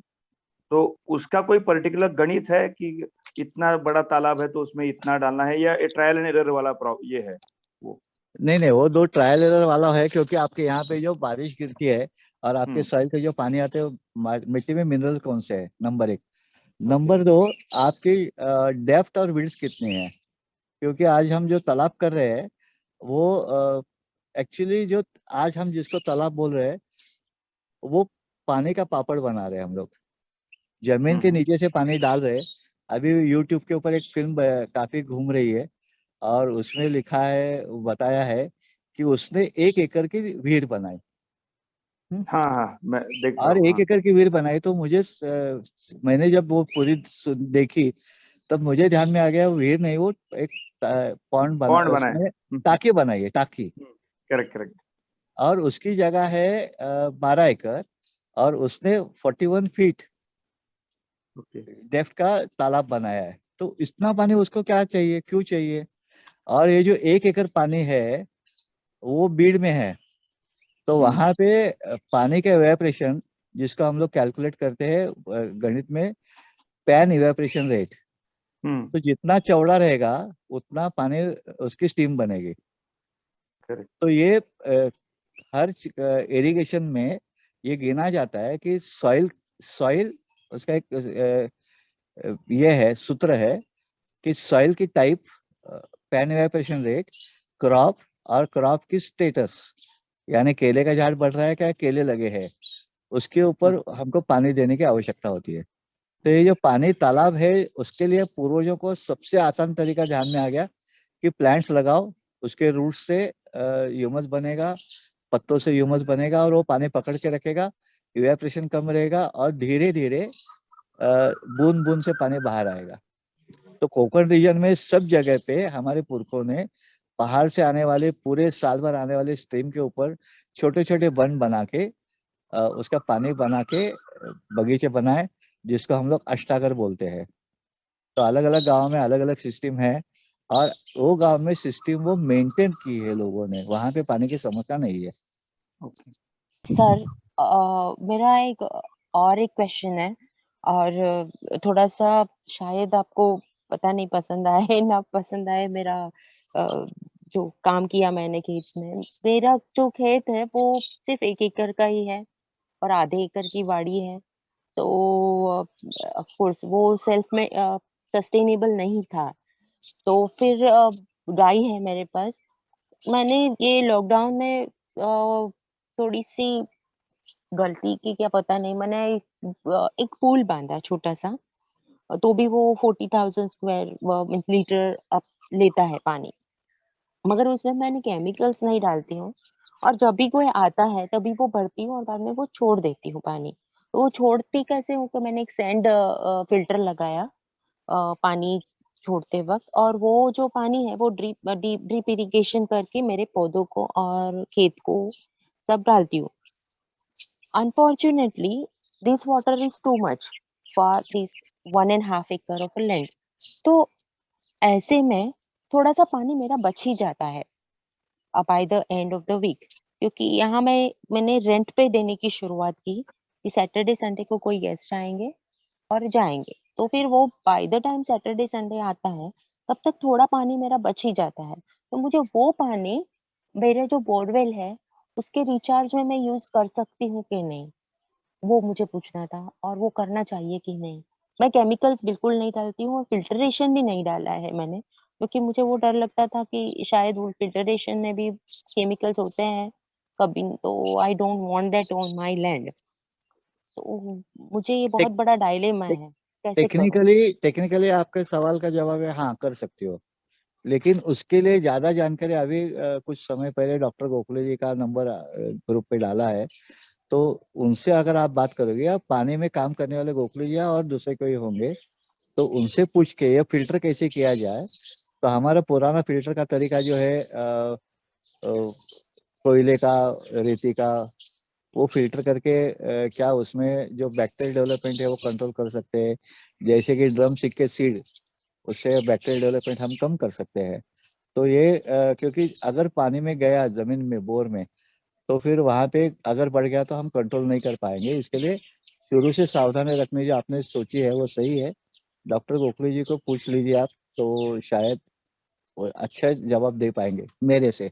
तो उसका कोई पर्टिकुलर गणित है कि इतना बड़ा तालाब है तो उसमें इतना डालना है, या ट्रायल एंड एरर वाला ये है वो? नहीं, वो 2 ट्रायल एरर वाला है, क्योंकि आपके यहाँ पे जो बारिश गिरती है और आपके हम्म, सॉइल के जो पानी आते हैं मिट्टी में मिनरल कौन से है, नंबर 1। नंबर 2, आपकी डेप्थ और विड्थ कितनी है, क्योंकि आज हम जो तालाब कर रहे हैं वो एक्चुअली जो आज हम जिसको तालाब बोल रहे हैं वो पानी का पापड़ बना रहे हैं हम लोग, जमीन के नीचे से पानी डाल रहे हैं। अभी यूट्यूब के ऊपर एक फिल्म काफी घूम रही है और उसमें लिखा है, बताया है कि उसने 1 एकड़ की व्हीर बनाई। हाँ हाँ, मैं देख और 1 हाँ। एकड़ की व्हीर बनाई तो मुझे मैंने जब वो पूरी देखी तब मुझे ध्यान में आ गया, वो व्हीर नहीं, वो एक पॉन्ड बना, पॉन्ड बनाए। उसमें टाकी बनाई है, टाकी। Correct correct. और उसकी जगह है 12 एकड़ और उसने 41 फीट डेप्थ का तालाब बनाया है। तो इतना पानी उसको क्या चाहिए, क्यों चाहिए? और ये जो 1 एकड़ पानी है वो बीड़ में है, तो वहां पे पानी का इवेपोरेशन जिसको हम लोग कैलकुलेट करते हैं गणित में, पैन इवेपोरेशन रेट। तो जितना चौड़ा रहेगा उतना पानी उसकी स्टीम बनेगी। तो ये हर इरिगेशन में ये गिना जाता है कि सॉइल उसका एक ये है, सूत्र है कि सॉइल की type, pan evaporation rate, crop और क्रॉप की स्टेटस, यानी केले का झाड़ बढ़ रहा है क्या, केले लगे हैं, उसके ऊपर हमको पानी देने की आवश्यकता होती है। तो ये जो पानी तालाब है उसके लिए पूर्वजों को सबसे आसान तरीका ध्यान में आ गया कि प्लांट्स लगाओ, उसके रूट से ह्यूमस बनेगा, पत्तों से ह्यूमस बनेगा और वो पानी पकड़ के रखेगा, इवेपोरेशन कम रहेगा और धीरे धीरे बूंद बूंद से पानी बाहर आएगा। तो कोकण रीजन में सब जगह पे हमारे पुरखों ने पहाड़ से आने वाले, पूरे साल भर आने वाले स्ट्रीम के ऊपर छोटे छोटे बंद बना के उसका पानी बना के बगीचे बनाए, जिसको हम लोग अष्टागर बोलते हैं। तो अलग अलग गांव में अलग अलग सिस्टम है और वो गांव में सिस्टम वो मेंटेन की है लोगों ने, वहां पे पानी की समस्या नहीं है। सर मेरा एक क्वेश्चन है, और थोड़ा सा शायद आपको पता नहीं पसंद आए ना पसंद आए। मेरा जो काम किया मैंने खेत में, मेरा जो खेत है वो सिर्फ 1 एकड़ का ही है और आधे एकड़ की वाड़ी है। तो ऑफ कोर्स वो सेल्फ में सस्टेनेबल नहीं था। तो फिर गाय है मेरे पास। मैंने ये लॉकडाउन में थोड़ी सी गलती की क्या पता नहीं, मैंने एक पूल बांधा छोटा सा, तो भी वो 40,000 स्क्वायर लीटर अब लेता है पानी, मगर उसमें मैंने केमिकल्स नहीं डालती हूँ। और जब भी कोई आता है तभी वो भरती हूँ और बाद में वो छोड़ देती हूँ पानी। तो वो छोड़ती कैसे हूँ कि मैंने एक सैंड फिल्टर लगाया पानी छोड़ते वक्त, और वो जो पानी है वो ड्रिप इरिगेशन करके मेरे पौधों को और खेत को सब डालती हूँ। Unfortunately, this water is too much for this 1.5 acre of land. तो ऐसे में थोड़ा सा पानी मेरा बच ही जाता है by the end of the week, क्योंकि यहाँ मैंने रेंट पे देने की शुरुआत की कि सैटरडे संडे को कोई गेस्ट आएंगे और जाएंगे। तो फिर वो by the time Saturday Sunday आता है तब तक थोड़ा पानी मेरा बच ही जाता है। तो मुझे वो पानी मेरे जो बोरवेल है उसके रिचार्ज में मैं यूज कर सकती हूँ कि नहीं, वो मुझे पूछना था, और वो करना चाहिए कि नहीं। मैं केमिकल्स बिल्कुल नहीं डालती हूँ और फिल्टरेशन भी नहीं डाला है मैंने, क्योंकि मुझे वो डर लगता था कि शायद वो फिल्टरेशन में भी केमिकल्स होते हैं कभी, तो I don't want that on my land. तो मुझे ये बहुत बड़ा डायलेमा है, कैसे करूं? टेक्निकली आपके सवाल का जवाब है हाँ, कर सकती हो, लेकिन उसके लिए ज्यादा जानकारी अभी कुछ समय पहले डॉक्टर गोखले जी का नंबर ग्रुप पे डाला है, तो उनसे अगर आप बात करोगे, या पानी में काम करने वाले गोखले जी और दूसरे कोई होंगे, तो उनसे पूछ के ये फिल्टर कैसे किया जाए। तो हमारा पुराना फिल्टर का तरीका जो है कोयले का, रेती का, वो फिल्टर करके क्या उसमें जो बैक्टीरियल डेवलपमेंट है वो कंट्रोल कर सकते हैं। जैसे कि ड्रम स्टिक के सीड, उससे बैक्टीरियल डेवलपमेंट हम कम कर सकते हैं। तो ये क्योंकि अगर पानी में गया जमीन में बोर में, तो फिर वहां पे अगर बढ़ गया तो हम कंट्रोल नहीं कर पाएंगे। इसके लिए शुरू से सावधानी रखने जो आपने सोची है वो सही है। डॉक्टर गोखले जी को पूछ लीजिए आप, तो शायद वो अच्छा जवाब दे पाएंगे मेरे से।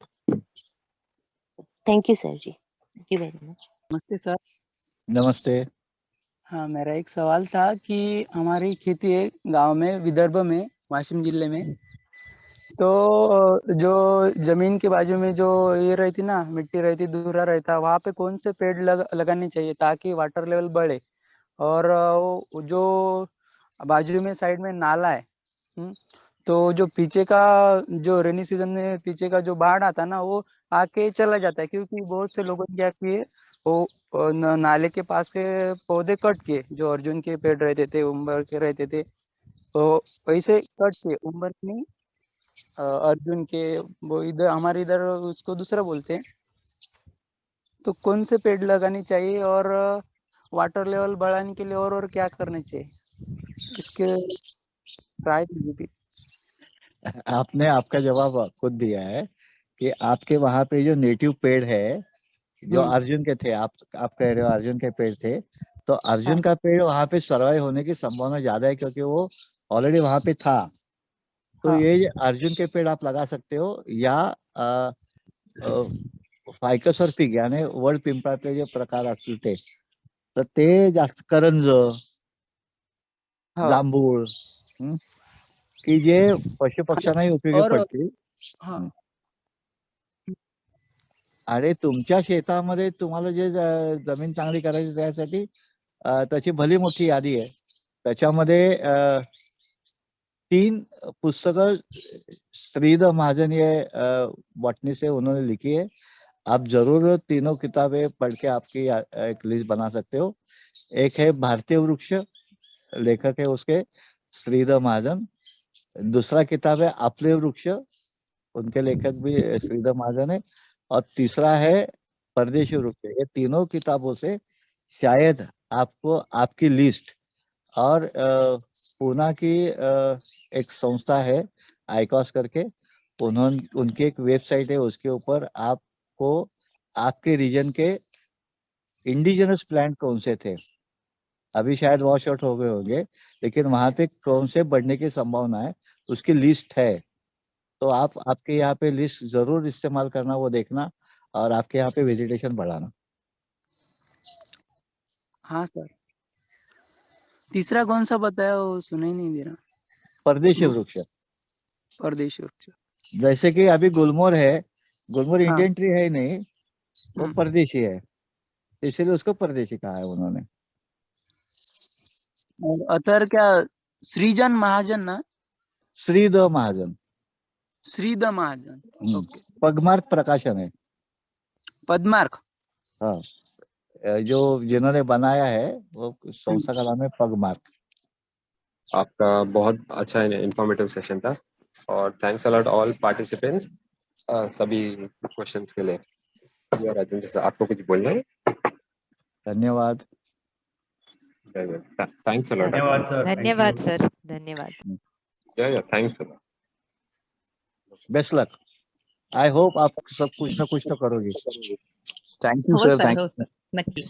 Thank you sir ji, thank you very much. नमस्ते सर। नमस्ते। हाँ, मेरा एक सवाल था कि हमारी खेती है गांव में, विदर्भ में, वाशिम जिले में। तो जो जमीन के बाजू में जो ये रहती ना, मिट्टी रहती, दूरा रहता, वहां पे कौन से पेड़ लगाने चाहिए ताकि वाटर लेवल बढ़े? और वो जो बाजू में साइड में नाला है, तो जो पीछे का जो रेनी सीजन में पीछे का जो बाढ़ आता ना, वो आके चला जाता है, क्योंकि बहुत से लोगों ने क्या किए, वो नाले के पास के पौधे कट किए, जो अर्जुन के पेड़ रहते थे, उम्बर के रहते थे, तो वैसे कट के उम्बर के नहीं, अर्जुन के, वो इधर हमारे इधर उसको दूसरा बोलते हैं। तो कौन से पेड़ लगाने चाहिए और वाटर लेवल बढ़ाने के लिए और क्या करना चाहिए, इसके ट्राई कीजिए। आपने आपका जवाब खुद दिया है कि आपके वहां पे जो नेटिव पेड़ है, जो अर्जुन के थे, आप कह रहे हो अर्जुन के पेड़ थे, तो अर्जुन का पेड़ वहां पे सर्वाइव होने की संभावना ज्यादा है, क्योंकि वो ऑलरेडी वहां पे था। तो ये अर्जुन के पेड़ आप लगा सकते हो, या फायकस और फिग यानी वड पिंपळातले जे प्रकार असतील ते जास्त, करंज, जांभूळ, की जे पशु पक्ष्यांनाही उपयोगी पडतील. आणि तुमच्या शेतामध्ये तुम्हाला जे जमीन चांगली करायची त्यासाठी त्याची भली मोठी यादी आहे. त्याच्यामध्ये 3 पुस्तकं श्रीधर महाजन ये बॉटनी से उन्होंने लिखी है। आप जरूर तीनों किताबें पढ़ के आपकी एक लिस्ट बना सकते हो। एक है भारतीय वृक्ष, लेखक है उसके श्रीधर महाजन। दूसरा किताब है आपले वृक्ष, उनके लेखक भी श्रीधर महाजन है। और तीसरा है परदेशी वृक्ष। ये तीनों किताबों से शायद आपको आपकी लिस्ट, और पूना की एक संस्था है आईकॉस करके, उनकी एक वेबसाइट है, उसके ऊपर आपको आपके रीजन के इंडिजिनस प्लांट कौन से थे, अभी शायद वॉश आउट हो गए होंगे, लेकिन वहां पे कौन से बढ़ने की संभावना है उसकी लिस्ट है। तो आप आपके यहाँ पे लिस्ट जरूर इस्तेमाल करना, वो देखना, और आपके यहाँ पे वेजिटेशन बढ़ाना। हाँ सर। तीसरा कौन सा बताया, वो सुनाई नहीं दे रहा। परदेशी वृक्ष। परदेशी वृक्ष। जैसे कि अभी गुलमोहर है, गुलमोहर इंडियन ट्री है ही नहीं, वो परदेशी है, इसलिए उसको परदेशी कहा है उन्होंने। और अतर क्या, सृजन महाजन ना? श्रीधर महाजन। श्रीधर महाजन, ओके। पगमार्क प्रकाशन है। पद्मार्क। हाँ, जो जिन्होंने बनाया है वो संस्था का नाम है पगमार्क। आपका बहुत अच्छा इंफॉर्मेटिव सेशन था, और थैंक्स अलॉट ऑल पार्टिसिपेंट्स सभी क्वेश्चंस के लिए। राजन जी, आपको कुछ बोलना है? धन्यवाद। Thanks a lot. धन्यवाद सर, धन्यवाद। Thanks a lot. Best luck. I hope आप सब कुछ ना कुछ तो करोगे। थैंक यू हो सर, सर, थैंक हो सर, नक्की.